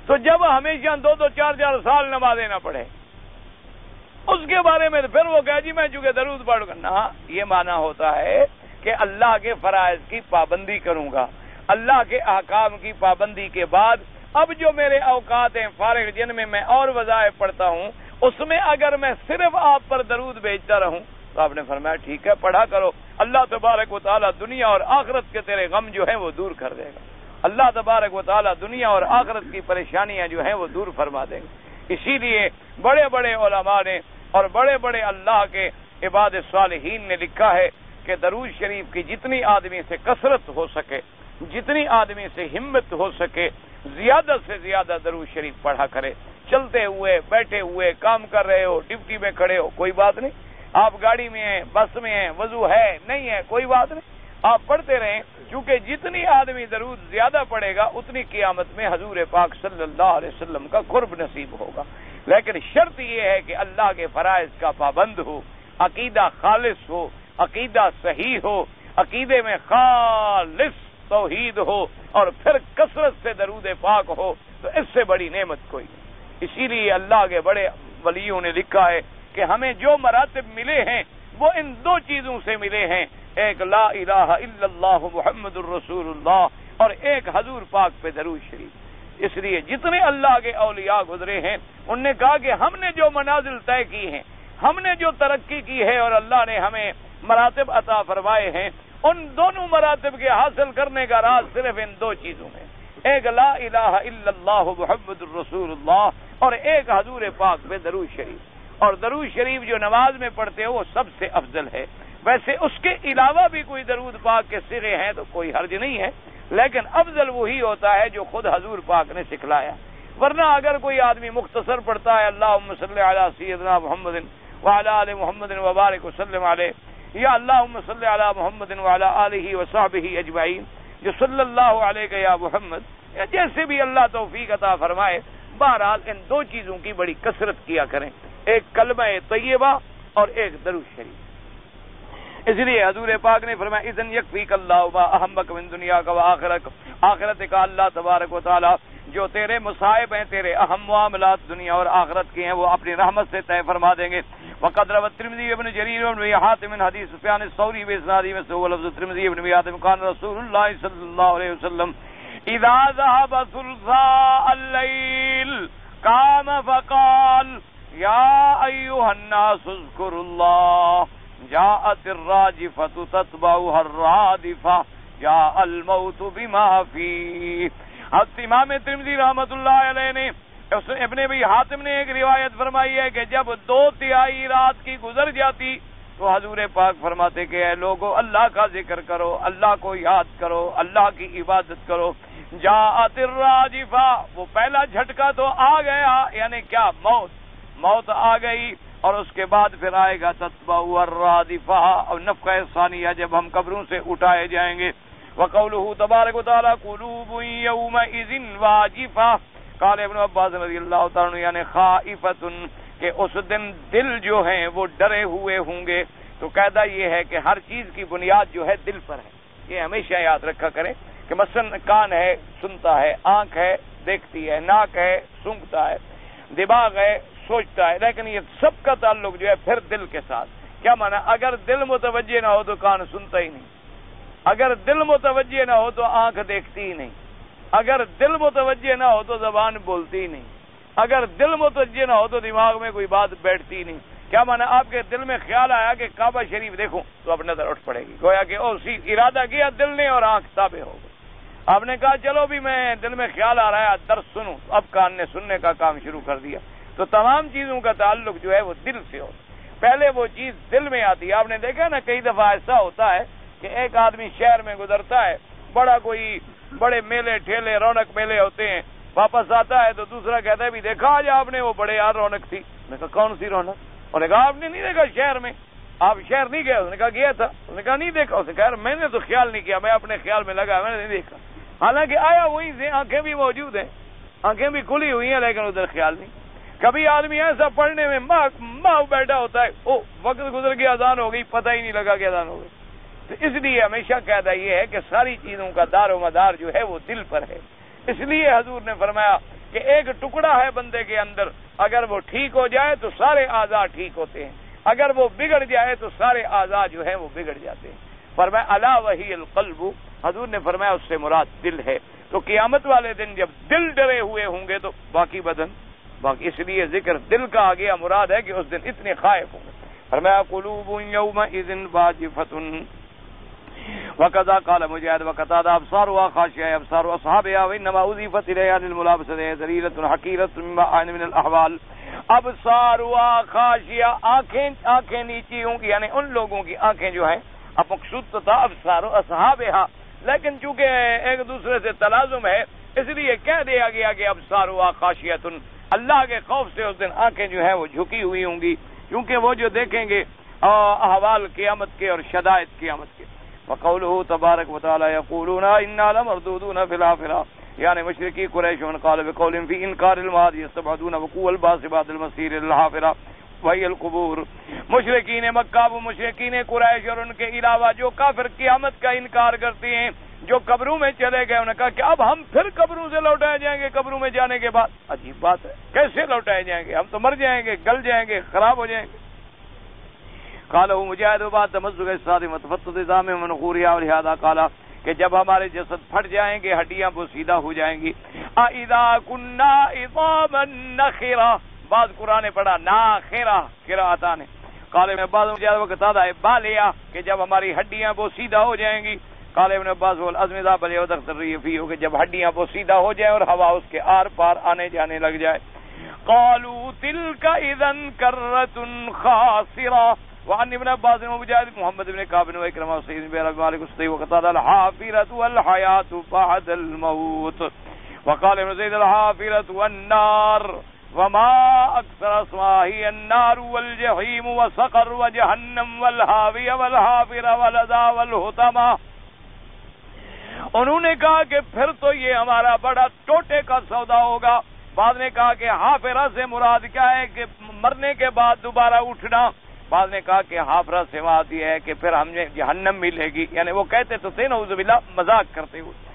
تو جب ہمیشہ 2-2 4-4 سال نمازیں نہ پڑھے اس کے بارے میں پھر وہ کہا جی میں چونکہ درود پڑھ کرنا، یہ معنی ہوتا ہے کہ اللہ کے فرائض کی پابندی کروں گا، اللہ کے احکام کی پابندی کے بعد اب جو میرے اوقات ہیں فارغ جن میں میں اور وظائف پڑھتا ہوں، اس میں اگر میں صرف آپ پر درود بھیجتا رہوں تو آپ نے فرمایا ٹھیک ہے پڑھا کرو، اللہ تبارک و تعالیٰ دنیا اور آخرت کے تیرے غم جو ہیں وہ دور کر دے گا، اللہ تبارک و تعالیٰ دنیا اور آخرت کی پریشانیاں جو ہیں وہ دور فرما دیں گے۔ اسی لیے بڑے بڑے علماء نے اور بڑے بڑے اللہ کے عباد صالحین نے لکھا ہے کہ درود شریف کی جتنی آدمی سے کثرت ہو سکے، جتنی آدمی سے ہمت ہو سکے، زیادہ سے زیادہ درود شریف پڑھا کرے۔ چلتے ہوئے، بیٹھے ہوئے، کام کر رہے ہو، ڈیوٹی میں کھڑے ہو، کوئی بات نہیں، آپ گاڑی میں ہیں، بس میں ہیں، وضو ہے نہیں ہے، کوئی بات نہیں، آپ پڑھتے رہیں، کیونکہ جتنی آدمی درود زیادہ پڑھے گا اتنی قیامت میں حضور پاک صلی اللہ علیہ وسلم کا قرب نصیب ہوگا۔ لیکن شرط یہ ہے کہ اللہ کے فرائض کا پابند ہو، عقیدہ خالص ہو، عقیدہ صحیح ہو، عقیدے میں خالص توحید ہو، اور پھر کثرت سے درود پاک ہو، تو اس سے بڑی نعمت کوئی نہیں۔ اسی لیے اللہ کے بڑے ولیوں نے لکھا ہے کہ ہمیں جو مراتب ملے ہیں وہ ان دو چیزوں سے ملے ہیں، ایک لا الہ الا اللہ محمد الرسول اللہ، اور ایک حضور پاک پہ درود شریف۔ اس لیے جتنے اللہ کے اولیاء گزرے ہیں ان نے کہا کہ ہم نے جو منازل طے کی ہیں، ہم نے جو ترقی کی ہے اور اللہ نے ہمیں مراتب عطا فرمائے ہیں، ان دونوں مراتب کے حاصل کرنے کا راز صرف ان دو چیزوں میں، ایک لا الہ الا اللہ محمد الرسول اللہ، اور ایک حضور پاک پہ درود شریف۔ اور درود شریف جو نماز میں پڑھتے ہو وہ سب سے افضل ہے، ویسے اس کے علاوہ بھی کوئی درود پاک کے صیغے ہیں تو کوئی حرج نہیں ہے، لیکن افضل وہی ہوتا ہے جو خود حضور پاک نے سکھلایا۔ ورنہ اگر کوئی آدمی مختصر پڑھتا ہے اللہم صلی علی سیدنا محمد وعلی آل محمد وبارک وسلم علیہ، یا اللہم صلی علی محمد وعلی آلہ وصحبہ اجمعین، جو صلی اللہ علیہ یا محمد، یا جیسے بھی اللہ توفیق عطا فرمائے، بہرحال ان دو چیزوں کی بڑی کثرت کیا کریں، ایک کلمہ طیبہ اور ایک درود شریف۔ اس لیے حضور پاک نے فرمایا اذن یکفیک اللہ ما اہمک من دنیا کا وآخرت، آخرت کا اللہ تبارک و تعالی جو تیرے مصائب ہیں، تیرے اہم معاملات دنیا اور آخرت کے ہیں، وہ اپنی رحمت سے طے فرما دیں گے۔ وقد روى الترمذي ابن جرير بن حاتم من حديث سفيان الثوري بإسناده مثله لفظ الترمذي ابن حاتم كان رسول الله صلى الله عليه وسلم إذا ذهب ثلثاء الليل قام فقال يا أيها الناس اذكروا الله جاءت الراجفة تتبعها الرادفة جاء الموت بما فيه۔ حضرت امام ترمذی رحمۃ اللہ علیہ نے ابن ابی حاتم نے ایک روایت فرمائی ہے کہ جب 2/3 رات کی گزر جاتی تو حضور پاک فرماتے کہ اے لوگو اللہ کا ذکر کرو، اللہ کو یاد کرو، اللہ کی عبادت کرو۔ جاءت الراجفہ، وہ پہلا جھٹکا تو آ گیا، یعنی کیا، موت آ گئی، اور اس کے بعد پھر آئے گا تتبع الرادفہ، اور نفخہ ثانیہ جب ہم قبروں سے اٹھائے جائیں گے۔ وقوله تبارک و تعالی قلوب یومئذ واجفہ، قال ابن عباس رضی اللہ تعالیٰ عنہ یعنی خائفۃ، کہ اس دن دل جو ہیں وہ ڈرے ہوئے ہوں گے۔ تو قاعدہ یہ ہے کہ ہر چیز کی بنیاد جو ہے دل پر ہے، یہ ہمیشہ یاد رکھا کریں کہ مثلا کان ہے سنتا ہے، آنکھ ہے دیکھتی ہے، ناک ہے سونگھتا ہے، دماغ ہے سوچتا ہے، لیکن یہ سب کا تعلق جو ہے پھر دل کے ساتھ۔ کیا معنی؟ اگر دل متوجہ نہ ہو تو کان سنتا ہی نہیں، اگر دل متوجہ نہ ہو تو آنکھ دیکھتی ہی نہیں، اگر دل متوجہ نہ ہو تو زبان بولتی ہی نہیں، اگر دل متوجہ نہ ہو تو دماغ میں کوئی بات بیٹھتی ہی نہیں۔ کیا معنی؟ آپ کے دل میں خیال آیا کہ کعبہ شریف دیکھوں تو اب نظر اٹھ پڑے گی، گویا کہ اسی ارادہ کیا دل نے اور آنکھ تابع ہو گئی۔ آپ نے کہا چلو بھی میں دل میں خیال آ رہا ہے درس سنوں، اب کان نے سننے کا کام شروع کر دیا۔ تو تمام چیزوں کا تعلق جو ہے وہ دل سے ہو، پہلے وہ چیز دل میں آتی ہے۔ آپ نے دیکھا نا کئی دفعہ ایسا ہوتا ہے کہ ایک آدمی شہر میں گزرتا ہے، بڑے میلے ٹھیلے رونق میلے ہوتے ہیں، واپس آتا ہے تو دوسرا کہتا ہے بھی دیکھا آج آپ نے وہ بڑے یار رونق تھی۔ میں نے کہا کون سی رونق؟ انہوں نے کہا آپ نے نہیں دیکھا شہر میں، آپ شہر نہیں گئے؟ اس نے کہا گیا تھا۔ اس نے کہا نہیں دیکھا۔ اس نے کہا میں نے تو خیال نہیں کیا، میں اپنے خیال میں لگا، میں نے نہیں دیکھا، حالانکہ آیا وہیں سے، آنکھیں بھی موجود ہیں، آنکھیں بھی کھلی ہوئی ہیں، لیکن ادھر خیال نہیں۔ کبھی آدمی ایسا پڑھنے میں ماں بیٹھا ہوتا ہے، او وقت گزر گیا، اذان ہو گئی، پتہ ہی نہیں لگا کہ اذان ہو گئی۔ تو اس لیے ہمیشہ قاعدہ یہ ہے کہ ساری چیزوں کا دار و مدار جو ہے وہ دل پر ہے۔ اس لیے حضور نے فرمایا کہ ایک ٹکڑا ہے بندے کے اندر، اگر وہ ٹھیک ہو جائے تو سارے اعضاء ٹھیک ہوتے ہیں، اگر وہ بگڑ جائے تو سارے اعضاء جو ہیں وہ بگڑ جاتے ہیں۔ فرمایا الا وہی القلب، حضور نے فرمایا اس سے مراد دل ہے۔ تو قیامت والے دن جب دل ڈرے ہوئے ہوں گے تو باقی بدن باقی، اس لیے ذکر دل کا آ گیا، مراد ہے کہ اس دن اتنے خائف ہوں گے۔ فرمایا قلوب یومئذ واجفۃ وکذا قال مجاہد وقتادہ ابصارها خاشعة ابصار اصحابها وانما اضيفت اليها للملابسة ذلیلة حقیرة مما عین من الاحوال۔ ابصارها خاشعة، آنکھیں نیچی ہوں گی، یعنی ان لوگوں کی آنکھیں جو ہیں، اب مقصود تو تھا ابصار اصحابها، لیکن چونکہ ایک دوسرے سے تلازم ہے اس لیے کہہ دیا گیا کہ ابصارها خاشعة، اللہ کے خوف سے اس دن آنکھیں جو ہیں وہ جھکی ہوئی ہوں گی، کیونکہ وہ جو دیکھیں گے احوال قیامت کے اور شدائد قیامت کے۔ وقوله تبارک وتعالی یقولون انا لمردودون فی الحافرہ، یعنی مشرکی قریش من قال بقول فی انکار المعاد یستبعدون وقوع الباس بعد المسیر الحافرہ وہی القبور۔ مشرکین مکہ و مشرکین قریش اور ان کے علاوہ جو کافر قیامت کا انکار کرتے ہیں، جو قبروں میں چلے گئے، انہوں نے کہا کہ اب ہم پھر قبروں سے لوٹائے جائیں گے، قبروں میں جانے کے بعد۔ عجیب بات ہے، کیسے لوٹائے جائیں گے؟ ہم تو مر جائیں گے، گل جائیں گے، خراب ہو جائیں گے۔ قالہ مجاہد بعد تمزق الصاد متفتت نظام منقوریا، اور لہذا قالا کہ جب ہمارے جسد پھٹ جائیں گے، ہڈیاں بوسیدہ ہو جائیں گی۔ اذا كنا عظاما نخرا، بعض قرآن نے پڑھا ناخرا، قراءتان۔ قال ابن عباس مجاہد وقتادہ بالیا کہ جب ہماری ہڈیاں بوسیدہ ہو جائیں گی۔ قال ابن عباس والعظم ذا بلیہ تقتری فیہ کہ جب ہڈیاں بوسیدہ ہو جائیں اور ہوا اس کے آر پار آنے جانے لگ جائے۔ قالوا تلك اذا کرۃ خاسرہ۔ وعن ابن عباس ومجاہد محمد بن کعب وإکرمہ وسعید بن ابی مالک الصدی وقتادہ الحافرۃ والحیاۃ بعد الموت۔ وقال ابن زید الحافرۃ والنار وما اکثر اسماء هي النار والجحیم وسقر وجہنم والحاویہ والحافرہ والعذا والحطمہ۔ انہوں نے کہا کہ پھر تو یہ ہمارا بڑا ٹوٹے کا سودا ہوگا۔ بعض نے کہا کہ حافرہ سے مراد کیا ہے کہ مرنے کے بعد دوبارہ اٹھنا، بعض نے کہا کہ حافرہ سے مراد یہ ہے کہ پھر ہمیں جہنم ملے گی، یعنی وہ کہتے تو تھے نعوذ باللہ مذاق کرتے ہوئے۔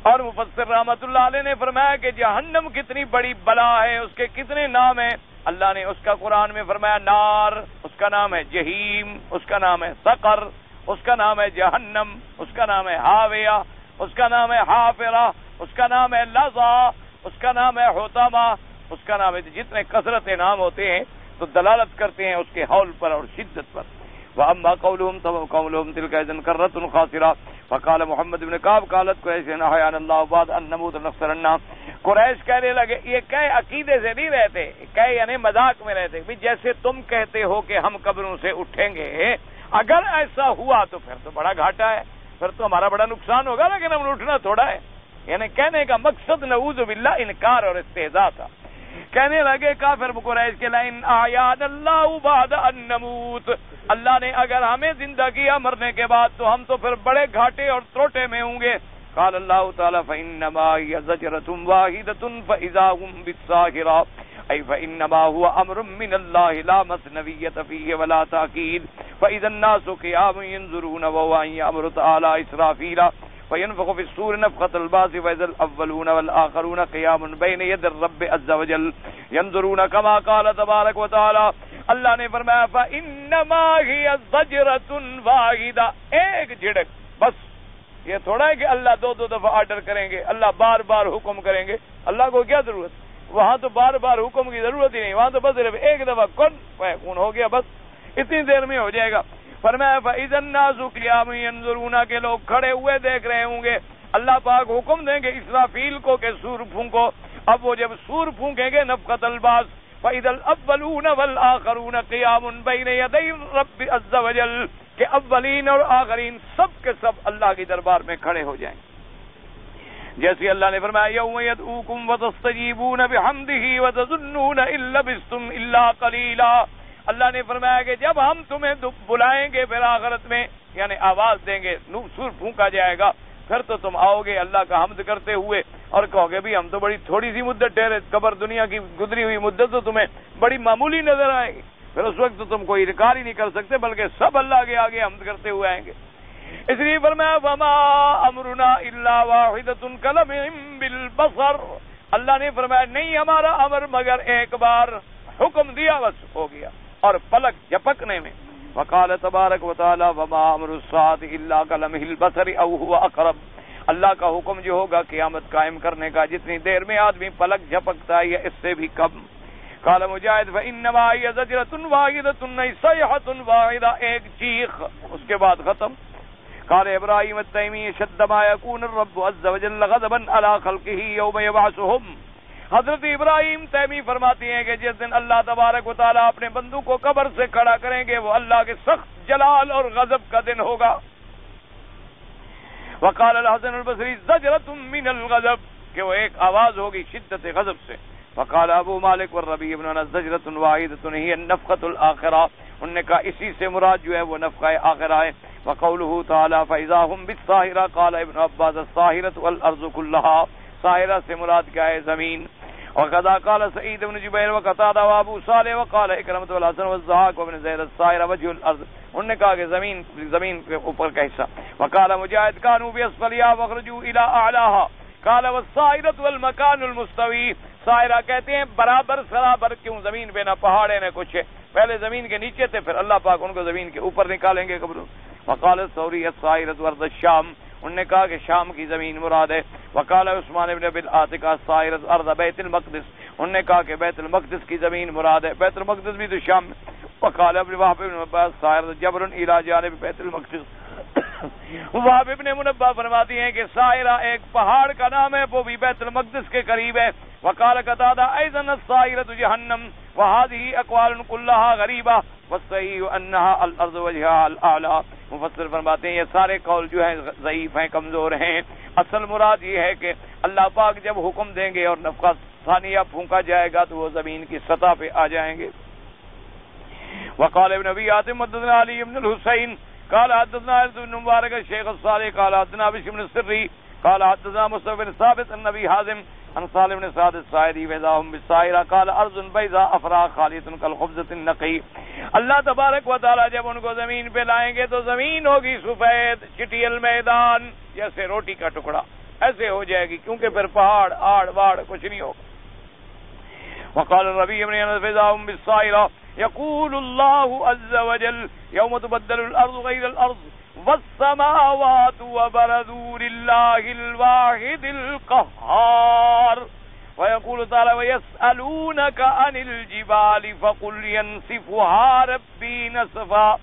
اور مفسر رحمۃ اللہ علیہ نے فرمایا کہ جہنم کتنی بڑی بلا ہے، اس کے کتنے نام ہیں۔ اللہ نے اس کا قرآن میں فرمایا نار، اس کا نام ہے جہیم، اس کا نام ہے سقر، اس کا نام ہے جہنم، اس کا نام ہے حاویہ، اس کا نام ہے حافرہ، اس کا نام ہے لظا، اس کا نام ہے حطمہ، اس کا نام ہے، جتنے کثرت نام ہوتے ہیں تو دلالت کرتے ہیں اس کے حول پر اور شدت پر۔ وَأَمَّا قَوْلُهُمْ تِلْكَ إِذًا كَرَّةٌ خَاسِرَةٌ فَقَالَ محمد بن کعب قالت قریش نحیانا اللہ بعد ان نموت نخسرن۔ قریش کہنے لگے، یہ کہے عقیدے سے نہیں رہتے، کہے یعنی مذاق میں رہتے، جیسے تم کہتے ہو کہ ہم قبروں سے اٹھیں گے، اگر ایسا ہوا تو پھر تو بڑا گھاٹا ہے، پھر تو ہمارا بڑا نقصان ہوگا، لیکن ہم اٹھنا تھوڑا ہے۔ یعنی کہنے کا مقصد نعوذ باللہ انکار اور استہزاء تھا۔ کہنے لگے کافر قریش کے لئن احیانا اللہ بعد ان نموت، اللہ نے اگر ہمیں زندہ کیا مرنے کے بعد تو ہم تو پھر بڑے گھاٹے اور تروٹے میں ہوں گے۔ قال اللہ تعالی فانما هی زجرۃ واحدۃ فاذا هم بالساہرہ، ای فانما هو امر من اللہ لا مثنویۃ فیہ ولا تاکید، فاذا الناس قیام ينظرون وهو امر تعالی اسرافیل فینفخ فی الصور نفخۃ البعث فاذا الاولون والآخرون قیام بین ید الرب عز وجل ينظرون كما قال تبارک وتعالی۔ اللہ نے فرمایا فانما ہی زجرۃ واحدہ، ایک جھڑک بس۔ یہ تھوڑا ہے کہ اللہ دو دفعہ آرڈر کریں گے، اللہ بار بار حکم کریں گے، اللہ کو کیا ضرورت؟ وہاں تو بار بار حکم کی ضرورت ہی نہیں، وہاں تو بس صرف ایک دفعہ کن فیکون ہو گیا، بس اتنی دیر میں ہو جائے گا۔ فرمایا فاذا الناس قیام ينظرون کے لوگ کھڑے ہوئے دیکھ رہے ہوں گے، اللہ پاک حکم دیں گے اسرافیل کو کہ سور پھونکو۔ اب وہ جب سور پھونکیں گے نفخۃ البعث فاذا الاولون والآخرون قیام بین یدی رب عز وجل، کہ اولین اور آخرین سب کے سب اللہ کے دربار میں کھڑے ہو جائیں گے۔ جیسے اللہ نے فرمایا یوم یدعوکم وتستجیبون بحمدہ وتظنون ان لبثتم الا قلیلا۔ اللہ نے فرمایا کہ جب ہم تمہیں بلائیں گے پھر آخرت میں، یعنی آواز دیں گے، سور پھونکا جائے گا، پھر تو تم آؤ گے اللہ کا حمد کرتے ہوئے اور کہو گے بھی ہم تو بڑی تھوڑی سی مدت ٹھہرے، قبر دنیا کی گزری ہوئی مدت تو تمہیں بڑی معمولی نظر آئے گی، پھر اس وقت تو تم کوئی انکار ہی نہیں کر سکتے، بلکہ سب اللہ کے آگے حمد کرتے ہوئے آئیں گے۔ اس لیے فرمایا وما امرنا الا واحدۃ کلمح بالبصر، اللہ نے فرمایا نہیں ہمارا امر مگر ایک بار حکم دیا بس ہو گیا، اور پلک جھپکنے میں۔ وقال تبارک و تعالی وما امر الساعة الا كلمح البصر او هو اقرب. اللہ کا حکم جو ہوگا قیامت قائم کرنے کا جتنی دیر میں آدمی پلک جھپکتا ہے اس سے بھی کم. قال مجاہد فانما هي زجرۃ واحدۃ صیحۃ واحدہ، ایک چیخ اس کے بعد ختم. قال ابراہیم التیمی شد ما يكون الرب عز وجل غضبا على خلقه يوم يبعثهم. حضرت ابراہیم تیمی فرماتے ہیں کہ جس دن اللہ تبارک و تعالیٰ اپنے بندوں کو قبر سے کھڑا کریں گے وہ اللہ کے سخت جلال اور غضب کا دن ہوگا. وقال الحسن البصری زجرۃ من الغضب، کہ وہ ایک آواز ہوگی شدت غضب سے. وقال ابو مالک والربیع بن انس زجرۃ واحدۃ هي النفخۃ الآخرہ، انہوں نے کہا اسی سے مراد جو ہے وہ نفخہ آخرہ ہے. وقوله تعالی فاذا هم بالساہرہ، قال ابن عباس الساہرۃ والارض كلها، ساہرہ سے مراد کیا ہے؟ زمین. وقضا قال سعید بن جبیر وقتادہ وابو صالح وقال اکرمۃ والحسن والضحاک وابن زید الساہرہ وجه الارض، انہوں نے کہا کہ زمین کے اوپر کا حصہ. وقال مجاہد كانوا باسفلها واخرجوا الى اعلاها، قال والساہرۃ والمکان المستوی، ساہرہ کہتے ہیں برابر سرابر، کیوں زمین پہ نہ پہاڑ ہے نہ کچھ ہے، پہلے زمین کے نیچے تھے پھر اللہ پاک ان کو زمین کے اوپر نکالیں گے قبروں. وقال الثوری الساہرۃ ارض الشام، انہوں نے کہا کہ شام کی زمین مراد ہے. وقال عثمان بن ابی العاتق الساہرۃ ارض بیت المقدس، انہوں نے کہا کہ بیت المقدس کی زمین مراد ہے، بیت المقدس بھی تو شام میں. وقال ابن وهب بن عباس الساہرۃ جبر الى جانب بیت المقدس. وہب ابن منبہ فرماتی ہیں کہ ساہرہ ایک پہاڑ کا نام ہے، وہ بھی بیت المقدس کے قریب ہے. وقال قتادہ ايضا الساہرۃ جہنم، وهذه اقوال كلها غریبہ والصحیح انها الارض وجهها الاعلى. مفسر فرماتے ہیں یہ سارے قول جو ہیں ضعیف ہیں، کمزور ہیں. اصل مراد یہ ہے کہ اللہ پاک جب حکم دیں گے اور نفخہ ثانیہ پھونکا جائے گا تو وہ زمین کی سطح پہ آ جائیں گے. وقال ابن ابی حاتم حدثنا علی بن الحسین قال حدثنا ابن مبارک الشیخ الصالح قال حدثنا بشر بن السری قال حدثنا مصعب بن ثابت عن ابي حازم عن سالم بن سعد الساعدی وذاهم بالسائرہ قال ارض بیضاء افراء خالیۃ کالخبزۃ النقی. اللہ تبارک و تعالی جب ان کو زمین پہ لائیں گے تو زمین ہوگی سفید چٹیل میدان جیسے روٹی کا ٹکڑا، ایسے ہو جائے گی کیونکہ پھر پہاڑ آڑ واڑ کچھ نہیں ہوگا. وقال الربيع بن انس فذاهم بالسائرة يقول الله عز وجل يوم تبدل الارض غير الارض والسماوات وبرزوا لله الواحد القهار. ويقول تعالى ويسألونك عن الجبال فقل ينسفها ربي نسفا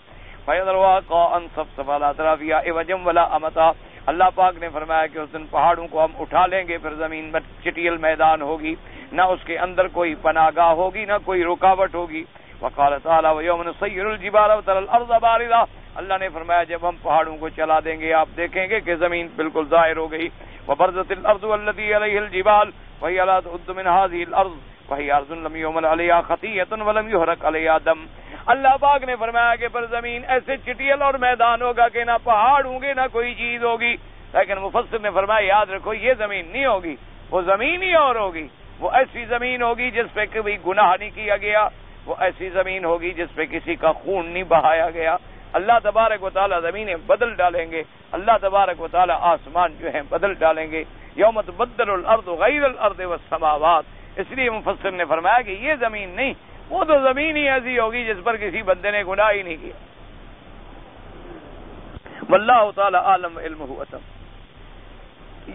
فيذرها قاعا صفصفا لا ترى فيها عوجا ولا امتا. اللہ پاک نے فرمایا کہ اس دن پہاڑوں کو ہم اٹھا لیں گے، پھر زمین میں چٹیل میدان ہوگی، نہ اس کے اندر کوئی پناہ گاہ ہوگی نہ کوئی رکاوٹ ہوگی. وقال تعالی ويوم نسير الجبال وترى الارض بارزة، اللہ نے فرمایا جب ہم پہاڑوں کو چلا دیں گے آپ دیکھیں گے کہ زمین بالکل ظاہر ہو گئی. وبرزت الارض والتي عليها الجبال وهي لا تعد من هذه الارض وهي ارض لم يعمل عليها خطيئة ولم يحرق عليها دم. اللہ پاک نے فرمایا کہ پر زمین ایسے چٹیل اور میدان ہوگا کہ نہ پہاڑ ہوں گے نہ کوئی چیز ہوگی. لیکن مفسر نے فرمایا یاد رکھو یہ زمین نہیں ہوگی، وہ زمین ہی اور ہوگی. وہ ایسی زمین ہوگی جس پہ کبھی گناہ نہیں کیا گیا، وہ ایسی زمین ہوگی جس پہ کسی کا خون نہیں بہایا گیا. اللہ تبارک و تعالی زمینیں بدل ڈالیں گے، اللہ تبارک و تعالی آسمان جو ہیں بدل ڈالیں گے. یوم تبدل الارض غیر الارض والسماوات. اس لیے مفسر نے فرمایا کہ یہ زمین نہیں، وہ تو زمین ہی ایسی ہوگی جس پر کسی بندے نے گناہ ہی نہیں کیا. واللہ تعالی عالم علمہ اتم.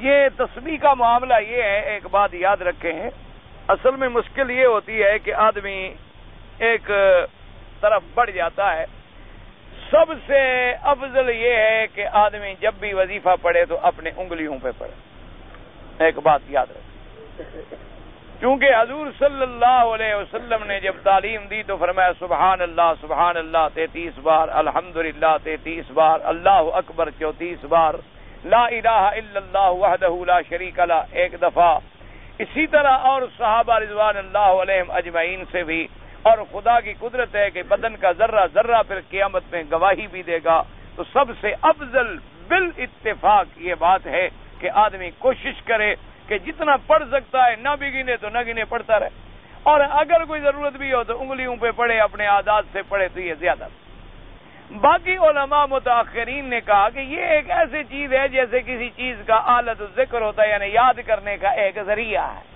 یہ تسبیح کا معاملہ یہ ہے، ایک بات یاد رکھیں، اصل میں مشکل یہ ہوتی ہے کہ آدمی ایک طرف بڑھ جاتا ہے. سب سے افضل یہ ہے کہ آدمی جب بھی وظیفہ پڑھے تو اپنے انگلیوں پہ پڑھے. ایک بات یاد رکھیں، کیونکہ حضور صلی اللہ علیہ وسلم نے جب تعلیم دی تو فرمایا سبحان اللہ 33 بار، الحمدللہ 33 بار، اللہ اکبر 34 بار، لا الہ الا اللہ وحدہ لا شریک لہ 1 دفعہ. اسی طرح اور صحابہ رضوان اللہ علیہم اجمعین سے بھی. اور خدا کی قدرت ہے کہ بدن کا ذرہ ذرہ پھر قیامت میں گواہی بھی دے گا. تو سب سے افضل بالاتفاق یہ بات ہے کہ آدمی کوشش کرے کہ جتنا پڑھ سکتا ہے نہ بھی گنے تو نہ گنے پڑھتا رہے، اور اگر کوئی ضرورت بھی ہو تو انگلیوں پہ پڑھے، اپنے عادات سے پڑھے تو یہ زیادہ. باقی علماء متاخرین نے کہا کہ یہ ایک ایسی چیز ہے جیسے کسی چیز کا آلت ذکر ہوتا ہے، یعنی یاد کرنے کا ایک ذریعہ ہے.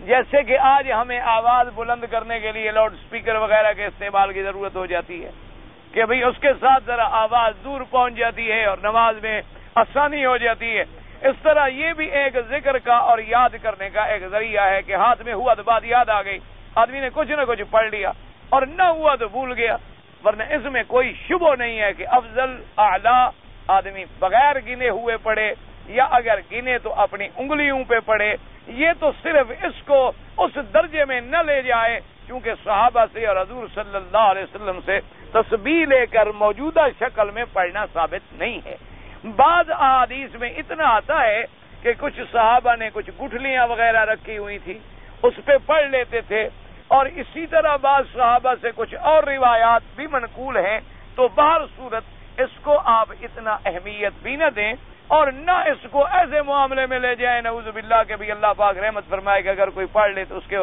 جیسے کہ آج ہمیں آواز بلند کرنے کے لیے لاؤڈ سپیکر وغیرہ کے استعمال کی ضرورت ہو جاتی ہے کہ بھئی اس کے ساتھ ذرا آواز دور پہنچ جاتی ہے اور نماز میں آسانی ہو جاتی ہے. اس طرح یہ بھی ایک ذکر کا اور یاد کرنے کا ایک ذریعہ ہے کہ ہاتھ میں ہوا تو بات یاد آ گئی, آدمی نے کچھ نہ کچھ پڑھ لیا, اور نہ ہوا تو بھول گیا. ورنہ اس میں کوئی شبہ نہیں ہے کہ افضل اعلیٰ آدمی بغیر گنے ہوئے پڑھے یا اگر گنے تو اپنی انگلیوں پہ پڑھے. یہ تو صرف اس کو اس درجے میں نہ لے جائے, کیونکہ صحابہ سے اور حضور صلی اللہ علیہ وسلم سے تسبیح لے کر موجودہ شکل میں پڑھنا ثابت نہیں ہے. بعض احادیث میں اتنا آتا ہے کہ کچھ صحابہ نے کچھ گٹھلیاں وغیرہ رکھی ہوئی تھی, اس پہ پڑھ لیتے تھے, اور اسی طرح بعض صحابہ سے کچھ اور روایات بھی منقول ہیں. تو بہر صورت اس کو آپ اتنا اہمیت بھی نہ دیں, اور نہ اس کو ایسے معاملے میں لے جائیں نعوذ باللہ کہ بھی اللہ پاک رحمت فرمائے کہ اگر کوئی پڑھ لے تو اس کے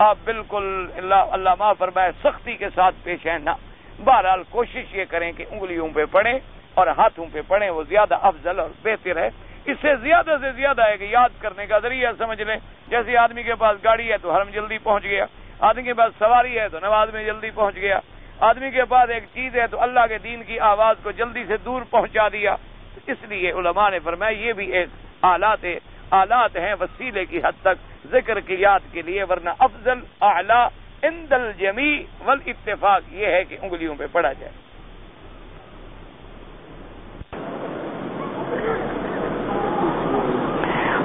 آپ بالکل اللہ معاف فرمائے سختی کے ساتھ پیش ہیں. نہ, بہرحال کوشش یہ کریں کہ انگلیوں پہ پڑھیں اور ہاتھوں پہ پڑھیں, وہ زیادہ افضل اور بہتر ہے. اس سے زیادہ ہے کہ یاد کرنے کا ذریعہ سمجھ لیں. جیسے آدمی کے پاس گاڑی ہے تو حرم جلدی پہنچ گیا, آدمی کے پاس سواری ہے تو نماز میں جلدی پہنچ گیا, آدمی کے پاس ایک چیز ہے تو اللہ کے دین کی آواز کو جلدی سے دور پہنچا دیا. اس لیے علماء نے فرمایا یہ بھی ایک آلات ہیں وسیلے کی حد تک ذکر کی یاد کے لیے. ورنہ افضل اعلیٰ عند الجمیع والاتفاق یہ ہے کہ انگلیوں پہ پڑھا جائے.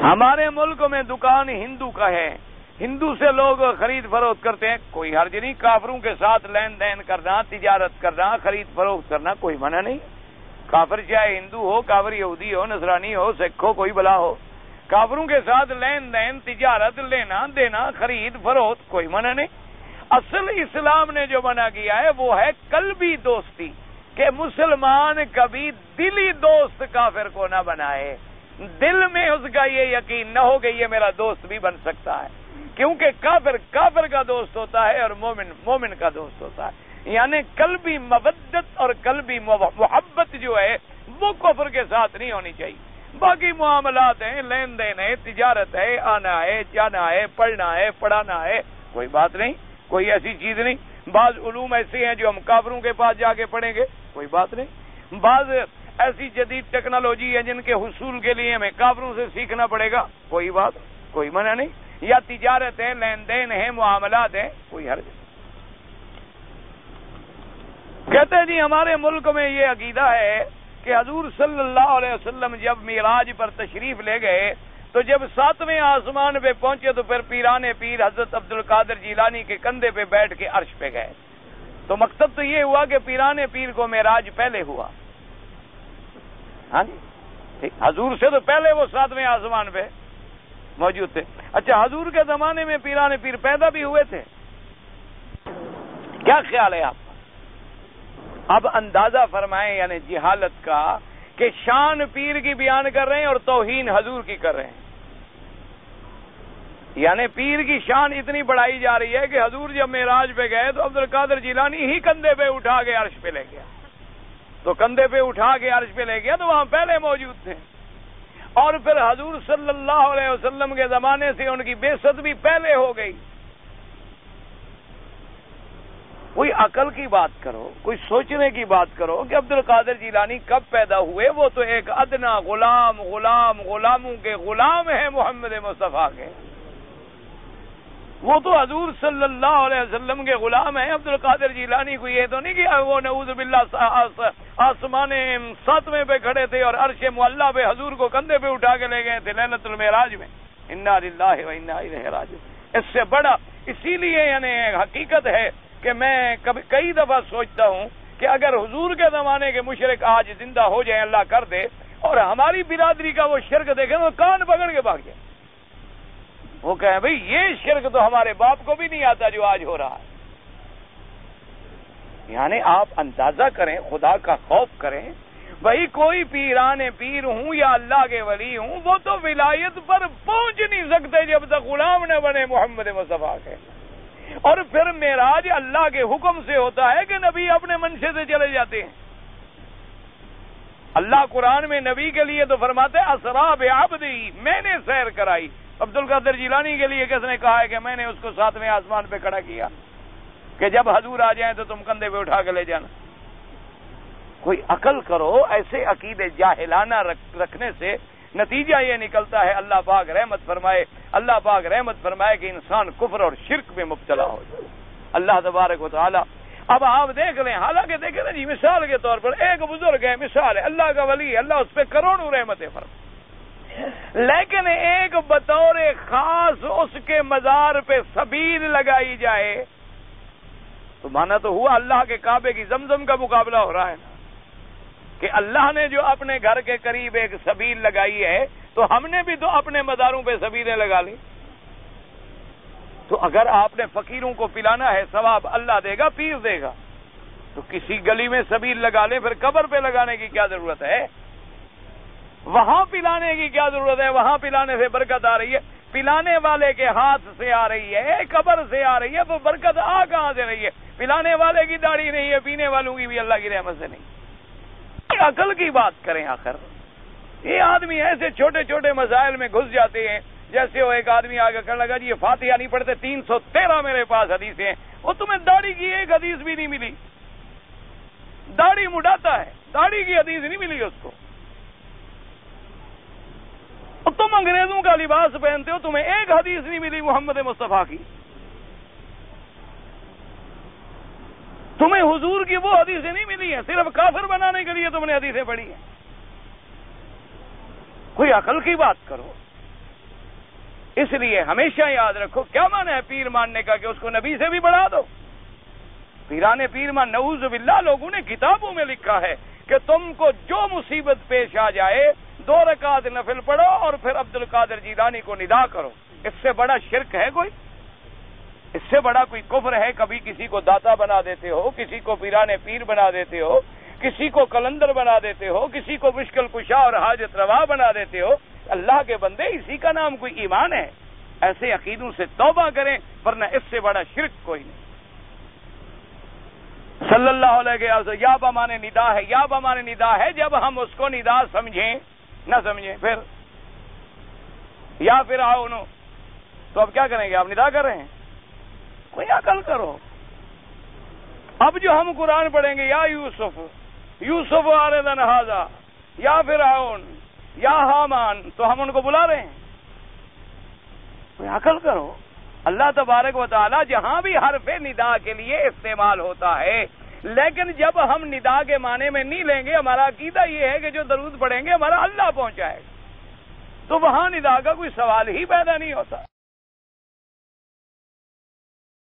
ہمارے ملک میں دکان ہندو کا ہے, ہندو سے لوگ خرید فروخت کرتے ہیں, کوئی حرج نہیں. کافروں کے ساتھ لین دین کرنا, تجارت کرنا, خرید فروخت کرنا کوئی منع نہیں. کافر چاہے ہندو ہو, کافر یہودی ہو, نصرانی ہو, سکھ ہو, کوئی بلا ہو, کافروں کے ساتھ لین دین, تجارت, لینا دینا, خرید فروخت کوئی منع نہیں. اصل اسلام نے جو منع کیا ہے وہ ہے قلبی دوستی, کہ مسلمان کبھی دلی دوست کافر کو نہ بنائے, دل میں اس کا یہ یقین نہ ہو کہ یہ میرا دوست بھی بن سکتا ہے. کیونکہ کافر کا دوست ہوتا ہے اور مومن کا دوست ہوتا ہے. یعنی قلبی مودت اور قلبی محبت جو ہے وہ کفر کے ساتھ نہیں ہونی چاہیے. باقی معاملات ہیں, لین دین ہے, تجارت ہے, آنا ہے, جانا ہے, پڑھنا ہے, پڑھانا ہے, کوئی بات نہیں, کوئی ایسی چیز نہیں. بعض علوم ایسے ہیں جو ہم کافروں کے پاس جا کے پڑھیں گے, کوئی بات نہیں. بعض ایسی جدید ٹیکنالوجی ہے جن کے حصول کے لیے ہمیں کافروں سے سیکھنا پڑے گا, کوئی منع نہیں. یا تجارت ہے, لین دین ہے, معاملات ہیں, کوئی حرج نہیں. کہتے ہیں جی ہمارے ملک میں یہ عقیدہ ہے کہ حضور صلی اللہ علیہ وسلم جب معراج پر تشریف لے گئے تو جب 7ویں آسمان پہ پہنچے تو پھر پیران پیر حضرت عبد القادر جیلانی کے کندھے پہ بیٹھ کے عرش پہ گئے. تو مقصد تو یہ ہوا کہ پیران پیر کو معراج پہلے ہوا. ہاں جی ٹھیک, حضور سے تو پہلے وہ 7ویں آسمان پہ موجود تھے. اچھا, حضور کے زمانے میں پیران پیر پیدا بھی ہوئے تھے, کیا خیال ہے آپ؟ اب اندازہ فرمائیں یعنی جہالت کا کہ شان پیر کی بیان کر رہے ہیں اور توہین حضور کی کر رہے ہیں. یعنی پیر کی شان اتنی بڑھائی جا رہی ہے کہ حضور جب معراج پہ گئے تو عبد القادر جیلانی ہی کندھے پہ اٹھا کے عرش پہ لے گیا. تو کندھے پہ اٹھا کے عرش پہ لے گیا تو وہاں پہلے موجود تھے. اور پھر حضور صلی اللہ علیہ وسلم کے زمانے سے ان کی بعثت بھی پہلے ہو گئی. کوئی عقل کی بات کرو, کوئی سوچنے کی بات کرو کہ عبد القادر جیلانی کب پیدا ہوئے. وہ تو ایک ادنا غلاموں کے غلام ہیں محمد مصطفیٰ کے. وہ تو حضور صلی اللہ علیہ وسلم کے غلام ہیں. عبد القادر جیلانی کو یہ تو نہیں کہ وہ نعوذ باللہ آسمان 7ویں پہ کھڑے تھے اور عرش معلیٰ پہ حضور کو کندھے پہ اٹھا کے لے گئے تھے لیلۃ المعراج میں. انا للہ و انا الیہ راجعون. اس سے بڑا اسی لیے یعنی حقیقت ہے کہ میں کئی دفعہ سوچتا ہوں کہ اگر حضور کے زمانے کے مشرک آج زندہ ہو جائیں, اللہ کر دے, اور ہماری برادری کا وہ شرک دیکھیں تو کان پکڑ کے بھاگ جائیں. وہ کہیں بھئی یہ شرک تو ہمارے باپ کو بھی نہیں آتا جو آج ہو رہا ہے. یعنی آپ اندازہ کریں, خدا کا خوف کریں. بھئی کوئی پیران پیر ہوں یا اللہ کے ولی ہوں, وہ تو ولایت پر پہنچ نہیں سکتے جب تک غلام نہ بنے محمد مصطفیٰ کے. اور پھر معراج اللہ کے حکم سے ہوتا ہے کہ نبی اپنے منشے سے چلے جاتے ہیں. اللہ قرآن میں نبی کے لیے تو فرماتے ہیں اسرا بعبدی, میں نے سیر کرائی. عبد القادر جیلانی کے لیے کس نے کہا ہے کہ میں نے اس کو 7ویں آسمان پہ کھڑا کیا کہ جب حضور آ جائیں تو تم کندھے پہ اٹھا کے لے جانا. کوئی عقل کرو. ایسے عقیدے جاہلانہ رکھنے سے نتیجہ یہ نکلتا ہے اللہ پاک رحمت فرمائے، اللہ پاک رحمت فرمائے کہ انسان کفر اور شرک میں مبتلا ہو جائے. اللہ تبارک و تعالی. اب آپ دیکھ لیں، حالانکہ دیکھیں نا جی، مثال کے طور پر ایک بزرگ ہے، مثال ہے، اللہ کا ولی ہے، اللہ اس پہ کروڑوں رحمتیں فرمائے، لیکن ایک بطور خاص اس کے مزار پہ سبیل لگائی جائے تو مانا تو ہوا اللہ کے کعبے کی زمزم کا مقابلہ ہو رہا ہے نا، کہ اللہ نے جو اپنے گھر کے قریب ایک سبیل لگائی ہے تو ہم نے بھی تو اپنے مزاروں پہ سبیلیں لگا لی. تو اگر آپ نے فقیروں کو پلانا ہے ثواب اللہ دے گا، پیر دے گا، تو کسی گلی میں سبیل لگا لیں، پھر قبر پہ لگانے کی کیا ضرورت ہے؟ وہاں پلانے کی کیا ضرورت ہے؟ وہاں پلانے سے برکت آ رہی ہے، پلانے والے کے ہاتھ سے آ رہی ہے، قبر سے آ رہی ہے، تو برکت آ کہاں سے رہی ہے؟ پلانے والے کی داڑھی نہیں ہے، پینے والوں کی بھی اللہ کی رحمت سے نہیں. عقل کی بات کریں. آخر یہ آدمی ایسے چھوٹے چھوٹے مسائل میں گھس جاتے ہیں، جیسے وہ ایک آدمی آگے کرنے لگا جی یہ فاتحہ نہیں پڑھتے، 313 میرے پاس حدیثیں ہیں. وہ تمہیں داڑھی کی ایک حدیث بھی نہیں ملی، داڑھی مڈاتا ہے، داڑھی کی حدیث نہیں ملی اس کو. تم انگریزوں کا لباس پہنتے ہو، تمہیں ایک حدیث نہیں ملی محمد مصطفیٰ کی. تمہیں حضور کی وہ حدیثیں نہیں ملی ہیں، صرف کافر بنانے کے لیے تم نے حدیثیں پڑھی ہیں. کوئی عقل کی بات کرو. اس لیے ہمیشہ یاد رکھو کیا معنی ہے پیر ماننے کا کہ اس کو نبی سے بھی بڑھا دو. پیران پیر مان نعوذ باللہ لوگوں نے کتابوں میں لکھا ہے کہ تم کو جو مصیبت پیش آ جائے 2 رکعت نفل پڑھو اور پھر عبد القادر جیلانی کو ندا کرو. اس سے بڑا شرک ہے کوئی؟ اس سے بڑا کوئی کفر ہے؟ کبھی کسی کو داتا بنا دیتے ہو، کسی کو پیران پیر بنا دیتے ہو، کسی کو کلندر بنا دیتے ہو، کسی کو مشکل کشا اور حاجت روا بنا دیتے ہو. اللہ کے بندے، اسی کا نام کوئی ایمان ہے؟ ایسے عقیدوں سے توبہ کریں، ورنہ اس سے بڑا شرک کوئی نہیں. صلی اللہ علیہ وسلم یا بمانے ندا ہے، یا بمانے ندا ہے جب ہم اس کو ندا سمجھیں نہ سمجھیں. پھر یا پھر آؤ نو، تو اب کیا کریں گے؟ آپ ندا کر رہے ہیں. کوئی عقل کرو. اب جو ہم قرآن پڑھیں گے یا یوسف یوسف آردن ہذا یا فرعون یا حامان، تو ہم ان کو بلا رہے ہیں. کوئی عقل کرو. اللہ تبارک و تعالی جہاں بھی حرف ندا کے لیے استعمال ہوتا ہے، لیکن جب ہم ندا کے معنی میں نہیں لیں گے، ہمارا عقیدہ یہ ہے کہ جو درود پڑھیں گے ہمارا اللہ پہنچائے گا، تو وہاں ندا کا کوئی سوال ہی پیدا نہیں ہوتا.